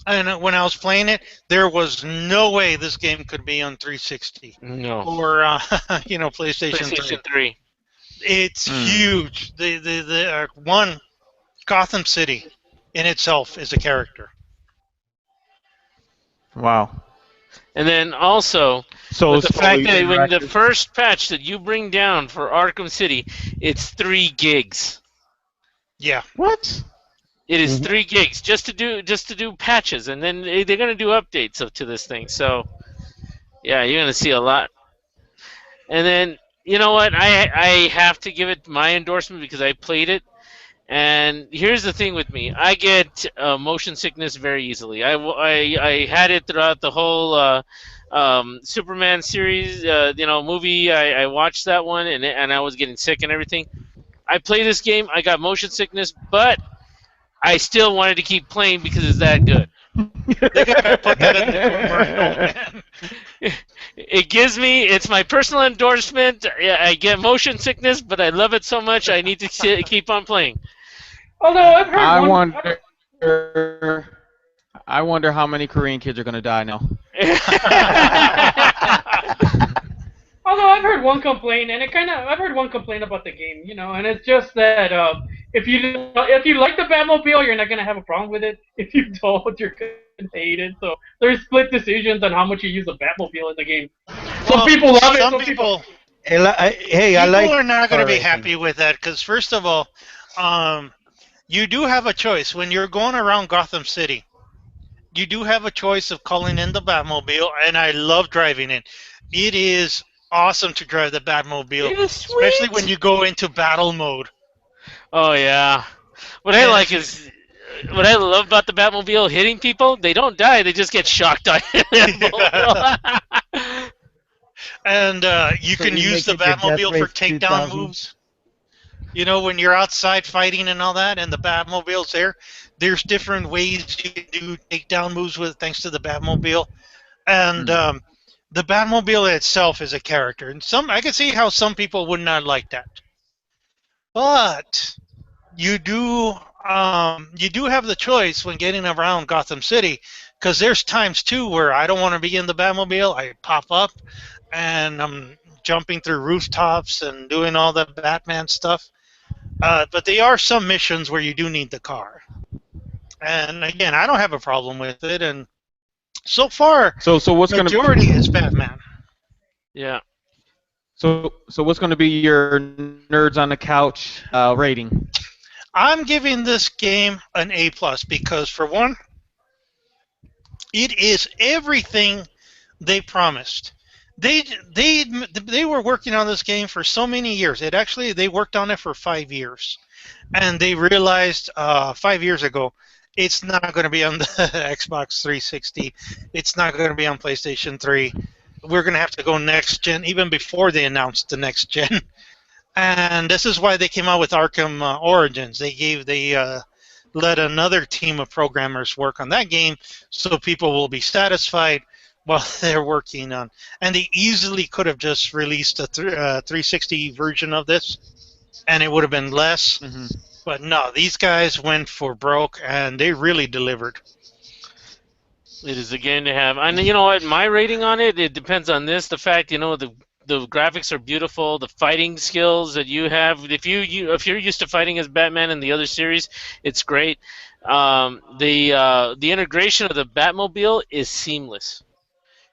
and when I was playing it, there was no way this game could be on 360 No. or PlayStation 3. PlayStation 3. It's huge. The one Gotham City in itself is a character. Wow. And then also, So with the so fact you that when the interactive- first patch that you bring down for Arkham City, it's 3 gigs. Yeah. What? It is Mhm. 3 gigs just to do patches, and then they're gonna do updates to this thing. So, yeah, you're gonna see a lot. And then you know what? I have to give it my endorsement because I played it. And here's the thing with me: I get motion sickness very easily. I had it throughout the whole Superman series, movie. I watched that one, and I was getting sick and everything. I play this game. I got motion sickness, but I still wanted to keep playing because it's that good. They gotta put that in the commercial, man. It's my personal endorsement. Yeah, I get motion sickness, but I love it so much I need to keep on playing. Although I've heard I one. wonder how many Korean kids are gonna die now. Although I've heard one complaint, and I've heard one complaint about the game, and it's just that if you like the Batmobile, you're not gonna have a problem with it. If you don't, you're gonna hate it. So there's split decisions on how much you use the Batmobile in the game. Some Well, people love it. Some Some people, Hey, I people like are not going to car be racing. happy with that because, first of all, you do have a choice when you're going around Gotham City. You do have a choice of calling in the Batmobile, and I love driving it. It is awesome to drive the Batmobile, It is especially sweet. when you go into battle mode. Oh yeah. What I like is what I love about the Batmobile hitting people. They don't die. They just get shocked by it. And you So can you use make the it your Death Batmobile for Race takedown 2000? moves. When you're outside fighting and all that, and the Batmobile's there, there's different ways you can do takedown moves with thanks to the Batmobile. And the Batmobile itself is a character, and I can see how some people would not like that. But you do have the choice when getting around Gotham City, because there's times too where I don't want to be in the Batmobile. I pop up, and I'm jumping through rooftops and doing all the Batman stuff. But they are some missions where you do need the car. And again, I don't have a problem with it. And so far, So what's gonna majority is Batman. Yeah. so what's gonna be your nerds on the couch rating? I'm giving this game an A plus because for one, it is everything they promised. They they they were working on this game for so many years. They worked on it for 5 years, and they realized 5 years ago it's not going to be on the Xbox 360. It's not going to be on PlayStation 3. We're going to have to go next gen, even before they announced the next gen. And this is why they came out with Arkham Origins. They let another team of programmers work on that game, so people will be satisfied while they're working on. And they easily could have just released a 360 version of this, and it would have been less. Hmm. But no, these guys went for broke, and they really delivered. It is a game to have. And you know what? My rating on it, it depends on this. The fact, the graphics are beautiful. The fighting skills that you have, if you're used to fighting as Batman in the other series, it's great. The integration of the Batmobile is seamless.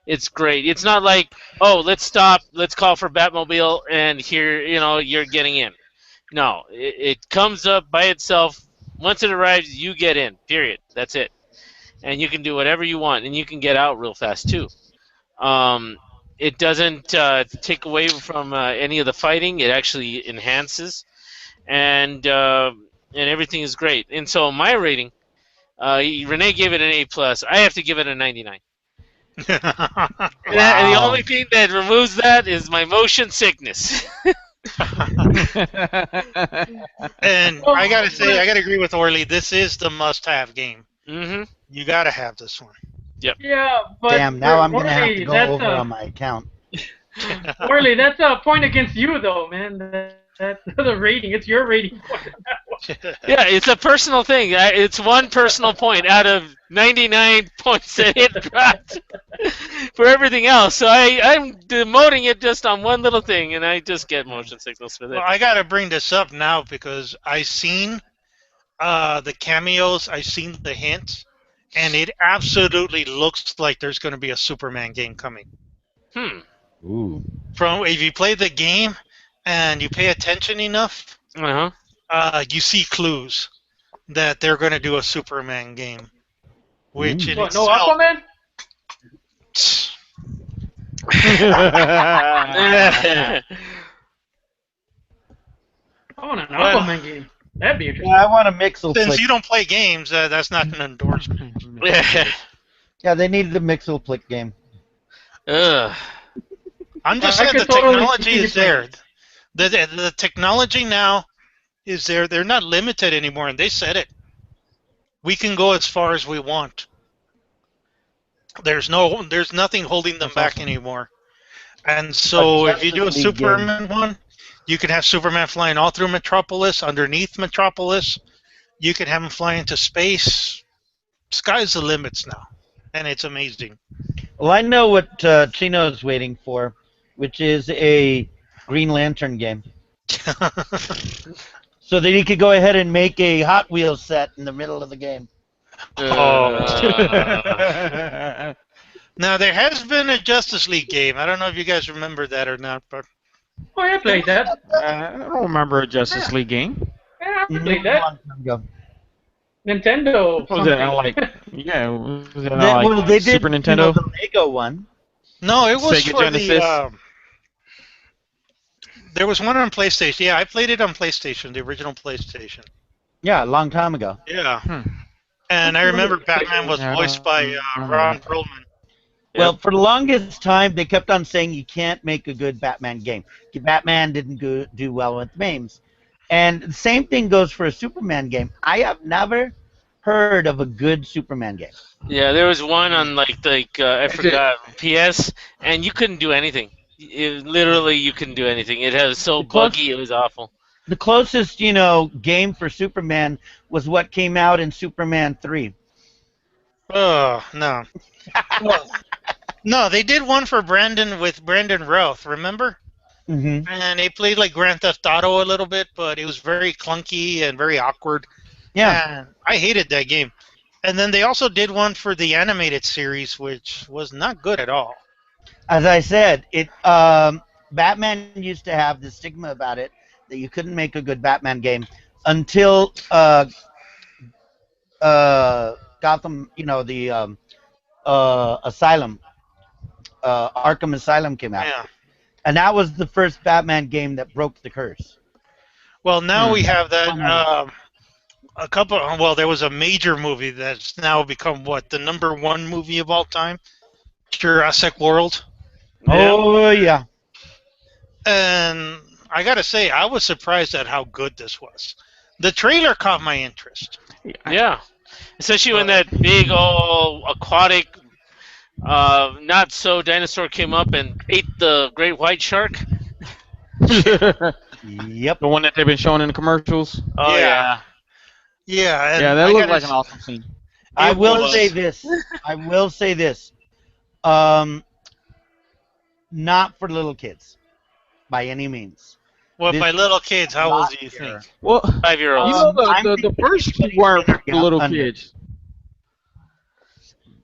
It's great. It's not like, oh, let's stop, let's call for Batmobile, and here, you're getting in. No, it comes up by itself. Once it arrives, you get in. Period. That's it. And you can do whatever you want, and you can get out real fast too. Um, it doesn't take away from any of the fighting. It actually enhances, and everything is great. And so my rating, Renee gave it an A plus. I have to give it a 99. And the Wow. only thing that removes that is my motion sickness. And I gotta say, I gotta agree with Orly. This is the must-have game. Hmm. You gotta have this one. Yeah, but Damn, now I'm going to have to Orly, go that's over on my account. Orly, that's a point against you, though, man. That's the rating. It's your rating point. Yeah, it's a personal thing. It's one personal point out of 99 points that it dropped for everything else. So I'm demoting it just on one little thing, and I just get motion signals with it. Well, I gotta bring this up now because I seen the cameos, I seen the hints, and it absolutely looks like there's going to be a Superman game coming. Hmm. Ooh. From if you play the game and you pay attention enough, Uh-huh. you see clues that they're going to do a Superman game, which in What, no itself. Aquaman? I want an Well- Aquaman game. That'd be interesting. Yeah, I want a Mixel Since Flick. you don't play games, that's not an endorsement. Yeah, they needed a Mixel Flick game. Ugh. I'm just I saying the could totally technology see is you there. The technology now is there. They're not limited anymore, and they said it. We can go as far as we want. There's nothing holding them That's back awesome. anymore. And so, if you do a Justice League game. Superman one, you can have Superman flying all through Metropolis, underneath Metropolis. You can have him fly into space. Sky's the limits now, and it's amazing. Well, I know what Chino's waiting for, which is a Green Lantern game. So that he could go ahead and make a Hot Wheels set in the middle of the game. Now there has been a Justice League game. I don't know if you guys remember that or not, but Oh, I played that. I don't remember a Justice League game. Yeah, I played A that. long time ago. Nintendo. Was it something. like was it They, like well, they did Super Nintendo? the Lego one. no, it was Sega for Genesis? the. There was one on PlayStation. Yeah, I played it on PlayStation, the original PlayStation. Yeah, a long time ago. Yeah, Hmm. and I remember Batman was Yeah, I voiced don't- by I don't Ron know. Perlman. Well, for the longest time, they kept on saying you can't make a good Batman game. Batman didn't do well with names. And the same thing goes for a Superman game. I have never heard of a good Superman game. Yeah, there was one on I it- forgot PS, and you couldn't do anything. Literally, you couldn't do anything. It was so The close- buggy, it was awful. The closest, game for Superman was what came out in Superman 3. Oh no, no, they did one for Brandon with Brandon Routh. Remember? Hmm. and it played like Grand Theft Auto a little bit, but it was very clunky and very awkward, Yeah, and I hated that game. And then they also did one for the animated series, which was not good at all. as I said, it Batman used to have the stigma about it that you couldn't make a good Batman game until Gotham, the Asylum, Arkham Asylum came out, Yeah. and that was the first Batman game that broke the curse. Well, now Hmm. we have that. Finally. A couple. Well, there was a major movie that's now become what the number one movie of all time, Jurassic World. Yeah. Oh yeah. And I gotta say, I was surprised at how good this was. The trailer caught my interest, Yeah. Especially when but that big old aquatic, not so dinosaur came up and ate the great white shark. The Yep. one that they've been showing in the commercials. Oh yeah, yeah. yeah, Yeah, and that I looked gotta. like an awesome scene. I It will say was this. I will say this. Um, Not for little kids by any means. well This by little kids. is a How old lot do you think? here. Well, 5-year-olds. I'm the thinking first two anybody weren't 10 for or the little under. kids.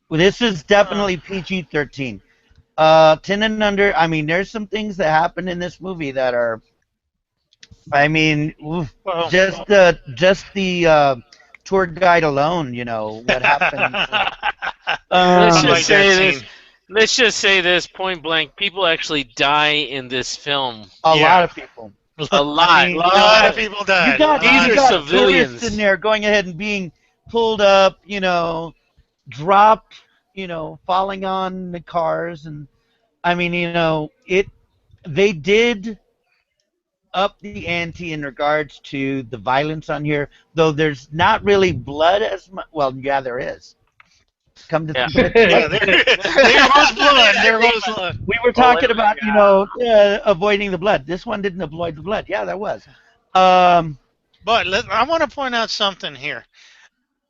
Well, this is Uh, definitely PG-13. 10 and under. I mean, there's some things that happen in this movie that are. I mean, oof, well, just the tour guide alone. What happened. Let's I Um, just like that say this. scene. Let's just say this point blank. People actually die in this film. a lot Yeah, of people. A I lot. mean, a lot of people you died. A got These lot you are of got people died. tourists in civilians. there going ahead and being pulled up. Dropped. Falling on the cars, and I mean, it. They did up the ante in regards to the violence on here, though there's not really blood as much. Well, yeah, there is. Come to Yeah. think of it, Yeah, there was blood. There was blood. we were Well, talking about avoiding the blood. This one didn't avoid the blood. Yeah, there was. Um, But I want to point out something here.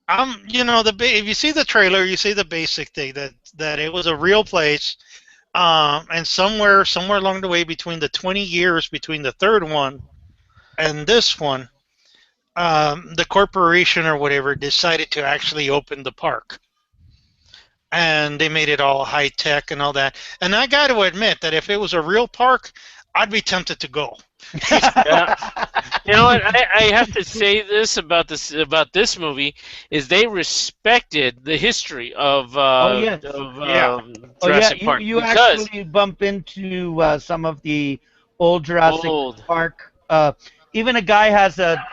If you see the trailer, you see the basic thing that it was a real place, and somewhere along the way between the 20 years between the third one and this one, the corporation or whatever decided to actually open the park, and they made it all high tech and all that. And I got to admit that if it was a real park, I'd be tempted to go. Yeah. You know what? I have to say this movie is they respected the history oh yes. Yeah. Oh yeah. Jurassic You Park you because actually bump into some of the old Jurassic old. Park. Even a guy has a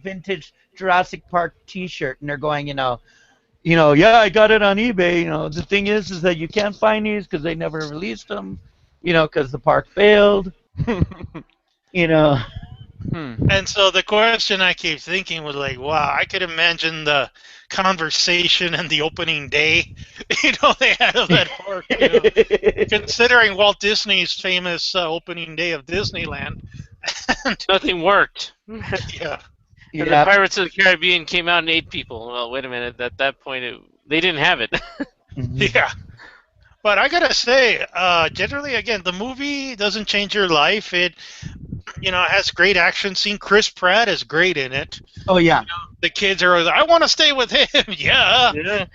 vintage Jurassic Park T-shirt, and they're going, yeah, I got it on eBay. The thing is that you can't find these because they never released them. Because the park failed. You know. Hmm. And so the question I keep thinking was like, wow, I could imagine the conversation and the opening day, they had of that park, considering Walt Disney's famous opening day of Disneyland. And, Nothing worked. yeah, And the Yeah. Pirates of the Caribbean came out and ate people. Well, wait a minute. At that point, they didn't have it. Mhm. yeah. But I gotta say, generally, again, the movie doesn't change your life. It, has great action scene. Chris Pratt is great in it. Oh yeah. The kids are, I want to stay with him. Yeah. Yeah.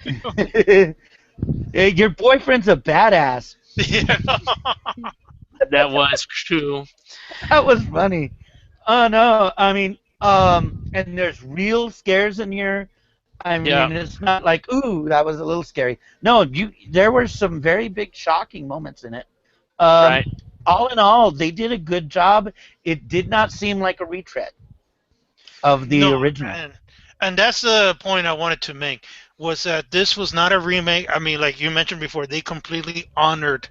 Hey, your boyfriend's a badass. Yeah. That was true. That was funny. Oh no, I mean, and there's real scares in here. I Yeah. mean, it's not like, ooh, that was a little scary. No, there were some very big shocking moments in it. Um, Right. all in all, they did a good job. It did not seem like a retread of the No, original. and that's the point I wanted to make, was that this was not a remake. I mean, like you mentioned before, they completely honored,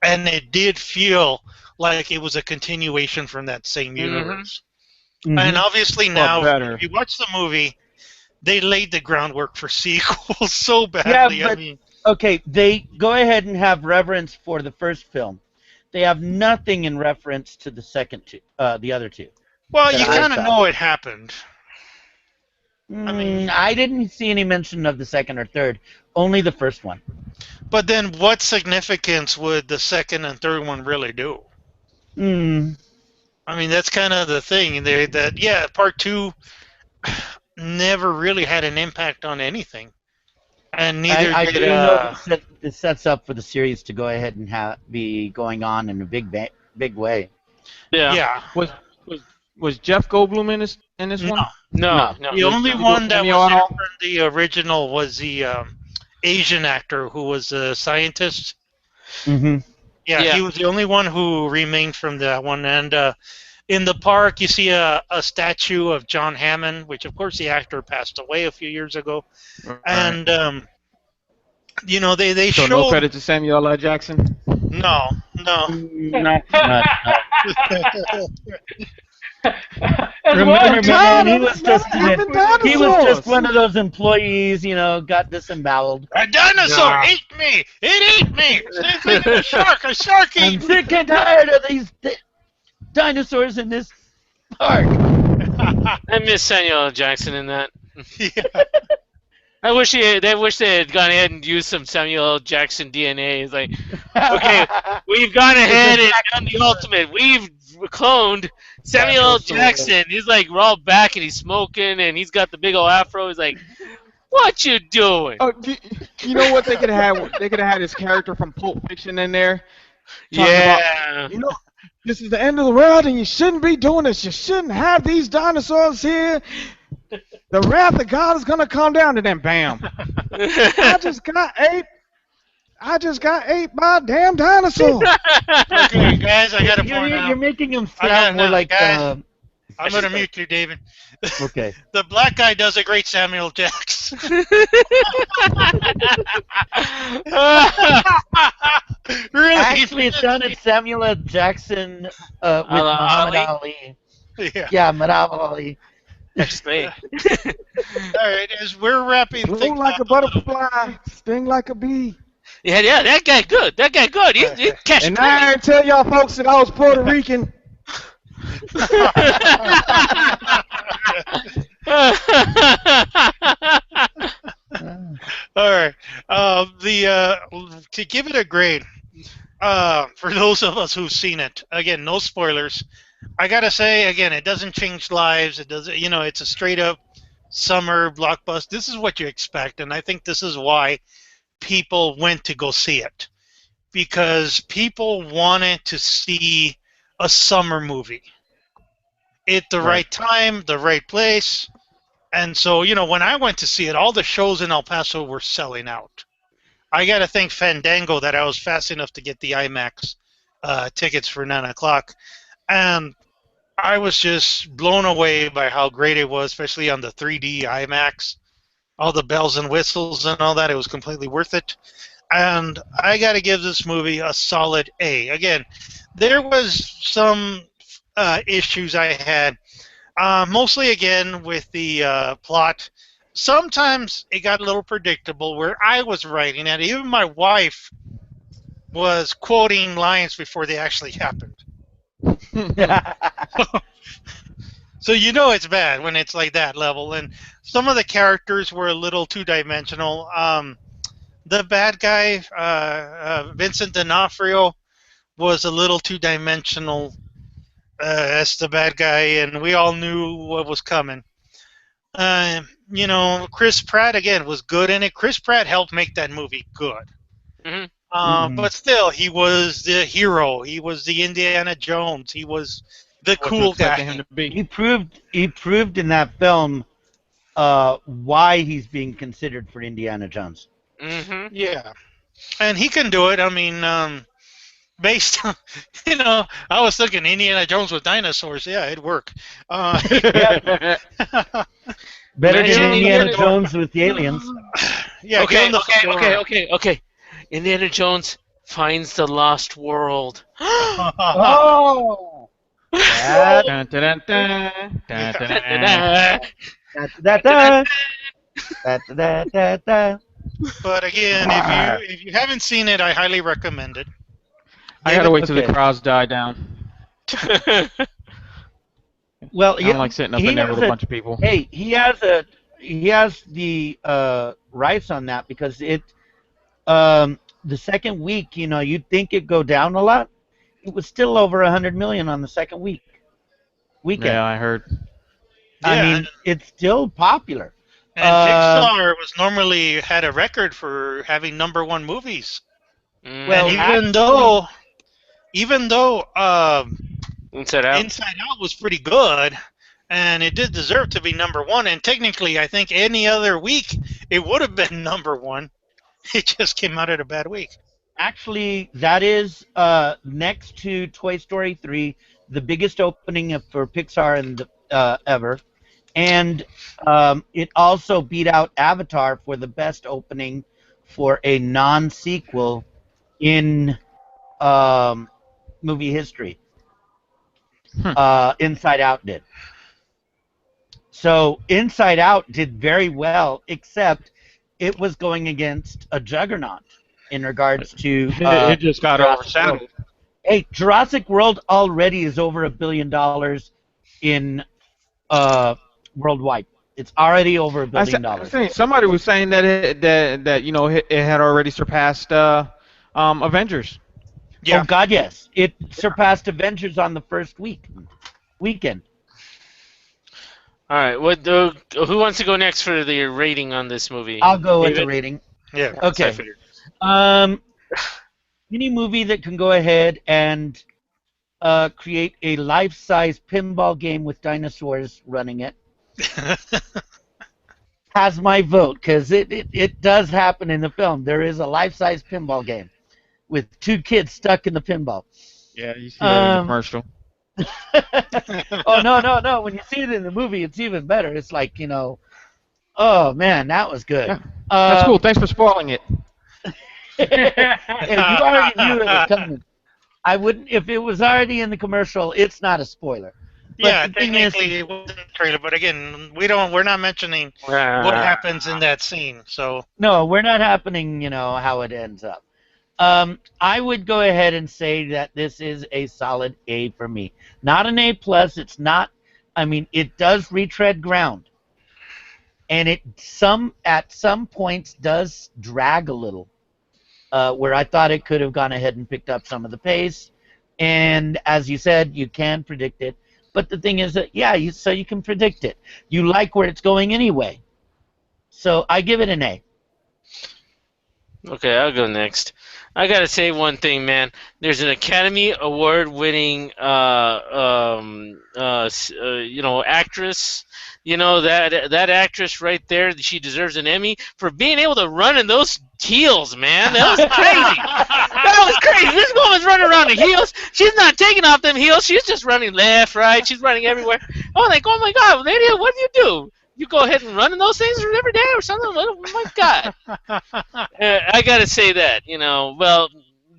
and it did feel like it was a continuation from that same Mm-hmm. universe. Mhm. And obviously now, better. if you watch the movie, they laid the groundwork for sequels so Yeah, badly. I but mean, okay, they go ahead and have reverence for the first film. They have nothing in reference to the second two, the other two. well, that you I kind of saw. know it happened. I mean, I didn't see any mention of the second or third. Only the first one. but then what significance would the second and third one really do? Mm, I mean, that's kind of the thing. That yeah, part two never really had an impact on anything, and neither I did do know this sets up for the series to go ahead and be going on in a big way. Yeah. yeah. Was was was Jeff Goldblum in this No, one? No, No. no. the Did only he do a one that cameo was at there all? from the original was the Asian actor who was a scientist. Hmm. Yeah, Yeah. he was the only one who remained from that one. And in the park, you see a statue of John Hammond, which of course the actor passed away a few years ago. Right. And they So no showed credit to Samuel L. Jackson. no, no. Not too much. No. As well, Remember, dude. man, he Tired of was them never just having he was just dinosaurs. one of those employees, got disemboweled. A dinosaur Nah. ate me! It ate me! Same thing with a shark! A shark I'm ate me! sick and tired of these dinosaurs in this park. I miss Samuel L. Jackson in that. Yeah. They wish they had gone ahead and used some Samuel L. Jackson DNA. It's like, okay, we've gone ahead and done the ultimate. We've cloned Samuel L. Jackson. He's like, we're all back and he's smoking and he's got the big old afro. He's like, what you doing? Oh, you know what they could have had? They could have had his character from Pulp Fiction in there talking about, Yeah. you know, this is the end of the world and you shouldn't be doing this. You shouldn't have these dinosaurs here. The wrath of God is gonna come down, and then bam! I just got ate. I just got ate by a damn dinosaur. Okay, guys, I gotta point You're out. making him I got sound more no, like. guys. I'm gonna mute you, David. Okay. The black guy does a great Samuel Jackson. Really? Actually, it sounded Samuel L. Jackson with Muhammad Ali. Yeah. Yeah, Muhammad Ali. Explain. All right, as we're wrapping Blow things like up a butterfly, sting like a bee. Yeah, that guy good. That guy good. He catch And I ain't tell y'all folks that I was Puerto Rican. All right. To give it a grade, for those of us who've seen it, again, no spoilers. I gotta say, again, it doesn't change lives. It doesn't, it's a straight up summer blockbuster. This is what you expect, and I think this is why people went to go see it because people wanted to see a summer movie at the right time, the right place. And so, when I went to see it, all the shows in El Paso were selling out. I got to thank Fandango that I was fast enough to get the IMAX tickets for 9 o'clock. And I was just blown away by how great it was, especially on the 3D IMAX. All the bells and whistles and all that. It was completely worth it. And I got to give this movie a solid A. Again, there was some issues I had. Mostly, again, with the plot. Sometimes it got a little predictable where I was writing it. Even my wife was quoting lines before they actually happened. So it's bad when it's like that level. And some of the characters were a little two-dimensional. The bad guy, Vincent D'Onofrio, was a little two-dimensional as the bad guy, and we all knew what was coming. Chris Pratt again was good in it. Chris Pratt helped make that movie good. Mm-hmm. But still, he was the hero. He was the Indiana Jones. He was the cool guy. Him to be. He proved in that film why he's being considered for Indiana Jones. Mm-hmm. Yeah, and he can do it. I mean, based on, I was thinking Indiana Jones with dinosaurs. Yeah, it'd work. Yeah. Better than Imagine Indiana Indiana Jones with the aliens. Yeah. give him the Okay. Indiana Jones finds the lost world. Oh! That, Dun, dun, dun, dun, dun, dun, that, that, that. But again, if you haven't seen it, I highly recommend it. I gotta wait till the Okay. crowds die down. Well, I'm like sitting up in there with a bunch of people. Hey, he has the rights on that because the second week, you'd think it'd go down a lot, it was still over 100 million on the second weekend. Yeah, I heard. I Yeah, mean, it's still popular. and Um, Pixar was normally had a record for having number one movies. And well, Mm-hmm. even though Inside Out. Inside Out was pretty good, and it did deserve to be number one. And technically, I think any other week it would have been number one. It just came out at a bad week. actually, that is next to Toy Story 3, the biggest opening for Pixar ever, and it also beat out Avatar for the best opening for a non-sequel in um, movie history. Hmm. Inside Out did. So Inside Out did very well, except it was going against a juggernaut in regards to It just got Jurassic World. overshadowed. Hey, Jurassic World already is over $1 billion in worldwide. It's already over a billion I dollars. think somebody was saying that it had already surpassed Avengers. Oh Yeah. God, yes, it surpassed Avengers on the first weekend. All right. Who wants to go next for the rating on this movie? I'll go with the David? rating. Yeah. That's what I Okay. figured. Um, any movie that can go ahead and create a life-size pinball game with dinosaurs running it has my vote because it does happen in the film. There is a life-size pinball game with two kids stuck in the pinball. Yeah, you see that in the Um, commercial. oh no! When you see it in the movie, it's even better. It's like oh man, that was good. Yeah, that's cool. Um, Thanks for spoiling it. and you already knew it was coming. I wouldn't if it was already in the commercial. It's not a spoiler. But Yeah, the thing is, technically it wasn't a trailer, but again, we're not mentioning what happens in that scene. So no, we're not happening. How it ends up. I would go ahead and say that this is a solid A for me. Not an A plus. It's not. I mean, it does retread ground, and at some points does drag a little. Where I thought it could have gone ahead and picked up some of the pace, and as you said, you can predict it. But the thing is that so you can predict it. You like where it's going anyway. So I give it an A. Okay, I'll go next. I gotta say one thing, man. There's an Academy Award-winning, actress. That actress right there. She deserves an Emmy for being able to run in those heels, man. That was crazy. That was crazy. This woman's running around in heels. She's not taking off them heels. She's just running left, right. She's running everywhere. I'm like, oh my God, lady, what do you do? You go ahead and run in those things every day or something? Oh my God. I gotta say that, well,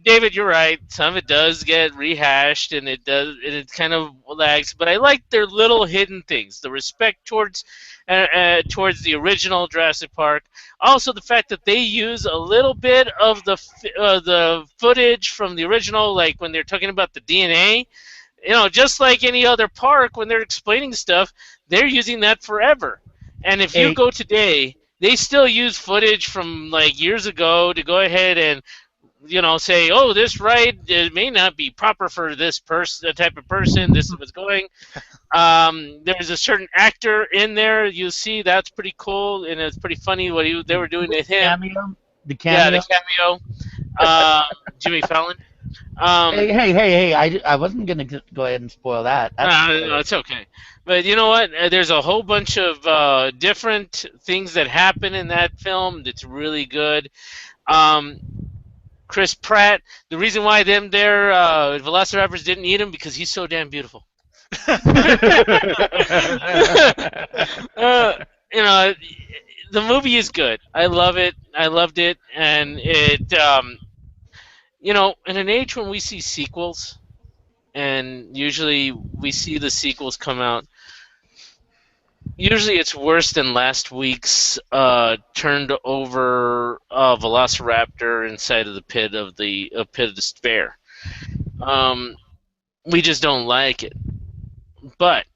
David, you're right. Some of it does get rehashed, and it kind of lags. But I like their little hidden things, the respect towards the original Jurassic Park. Also, the fact that they use a little bit of the footage from the original, like when they're talking about the DNA. Just like any other park, when they're explaining stuff, they're using that forever. And if you Hey. go today, they still use footage from like years ago to go ahead and say, oh, this ride it may not be proper for this person, the type of person. This is what's going. There's a certain actor in there. You see, that's pretty cool, and it's pretty funny what they were doing with him. Cameo. The Yeah, cameo. the cameo. Jimmy Fallon. Hey! I wasn't gonna go ahead and spoil that. No, it's okay. But you know what? There's a whole bunch of different things that happen in that film that's really good. Chris Pratt. The reason why Velociraptors didn't eat him because he's so damn beautiful. uh, the movie is good. I love it. I loved it, and in an age when we see sequels, and usually we see the sequels come out. Usually it's worse than last week's turned over Velociraptor inside of the pit of despair. We just don't like it. But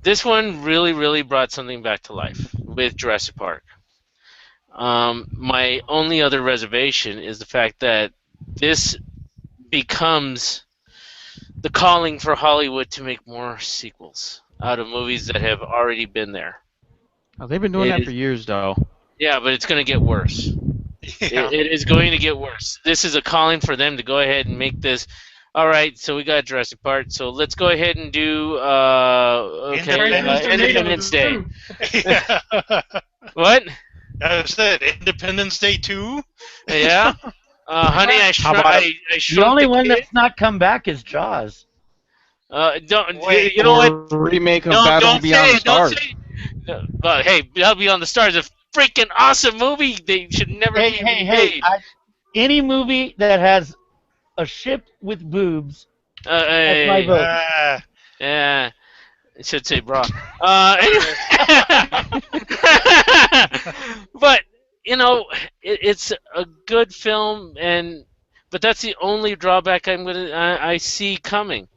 this one really, really brought something back to life with Jurassic Park. My only other reservation is the fact that this becomes the calling for Hollywood to make more sequels out of movies that have already been there. Oh, they've been doing It that for is, years, though. yeah, but it's going to get worse. Yeah. It is going to get worse. This is a calling for them to go ahead and make this. All right, so we got Jurassic Park. So let's go ahead and do Independence Day. Independence Day. Yeah. What? I said Independence Day 2. Yeah. Honey, How about I The shrunk only the one kid. that's not come back is Jaws. Don't Wait, you know what? a remake of No, Battle don't Beyond say the it. Don't Stars? say it. No, but hey, Battle Beyond the Stars is a freaking awesome movie. They should never Hey, be hey, hey! remade. Any movie that has a ship with boobs, that's my Hey, vote. yeah, I should say bra. Anyway. But it's a good film, but that's the only drawback I see coming.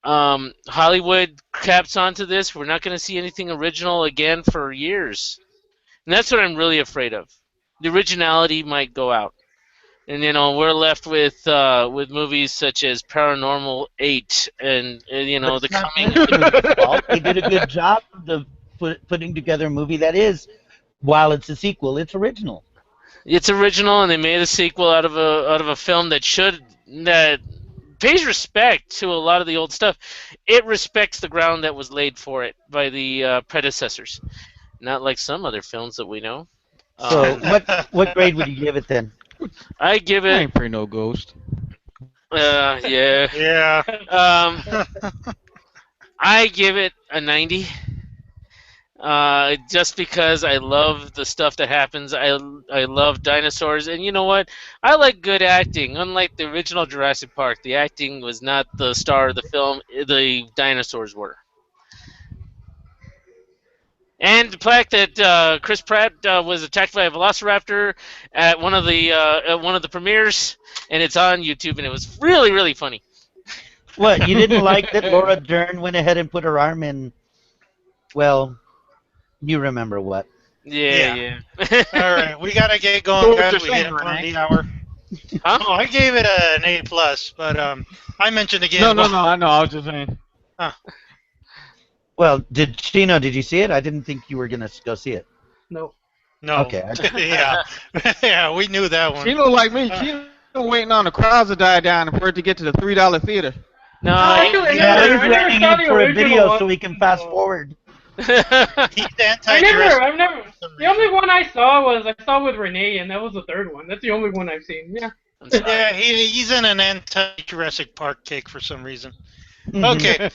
Hollywood caps onto this. We're not going to see anything original again for years, and that's what I'm really afraid of. The originality might go out, and we're left with movies such as Paranormal 8, and But the it's not coming. the movie's fault. They did a good job of putting together a movie that is, while it's a sequel, it's original. It's original, and they made a sequel out of a film that pays respect to a lot of the old stuff. It respects the ground that was laid for it by the predecessors, not like some other films that we know. So, Um, what grade would you give it then? I give I it, ain't afraid no ghost. yeah, Yeah. um, I give it a 90. Just because I love the stuff that happens. I love dinosaurs, and you know what? I like good acting. Unlike the original Jurassic Park, the acting was not the star of the film. The dinosaurs were. And the fact that Chris Pratt was attacked by a velociraptor at one of the premieres, and it's on YouTube, and it was really really funny. What, you didn't like that Laura Dern went ahead and put her arm in? Well, you remember what? Yeah, Yeah. yeah. All right, we gotta get going, So what guys. you're We hit saying, up on Renee? the hour. Huh? Oh, I gave it an A plus, but I mentioned again. No, I know. I was just saying. Well, did you see it? I didn't think you were gonna go see it. No. No. Okay. Yeah. Yeah, we knew that one. Chino like me. Chino waiting on the crowds to die down for it to get to the $3 theater. No, Actually, I Yeah, never, he's I never waiting saw in the for a original video one. so he can fast forward. He's I anti-Jurassic. never. The only one I saw with Renee, and that was the third one. That's the only one I've seen. Yeah. I'm sorry. Yeah, he's in an anti-Jurassic Park kick for some reason. Mhm. Okay,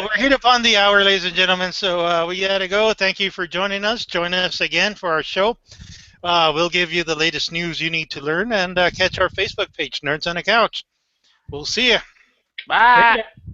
we're hit upon the hour, ladies and gentlemen, so we gotta go. Thank you for joining us. Join us again for our show. We'll give you the latest news you need to learn, and catch our Facebook page, Nerds on the Couch. We'll see you. Bye. Yeah.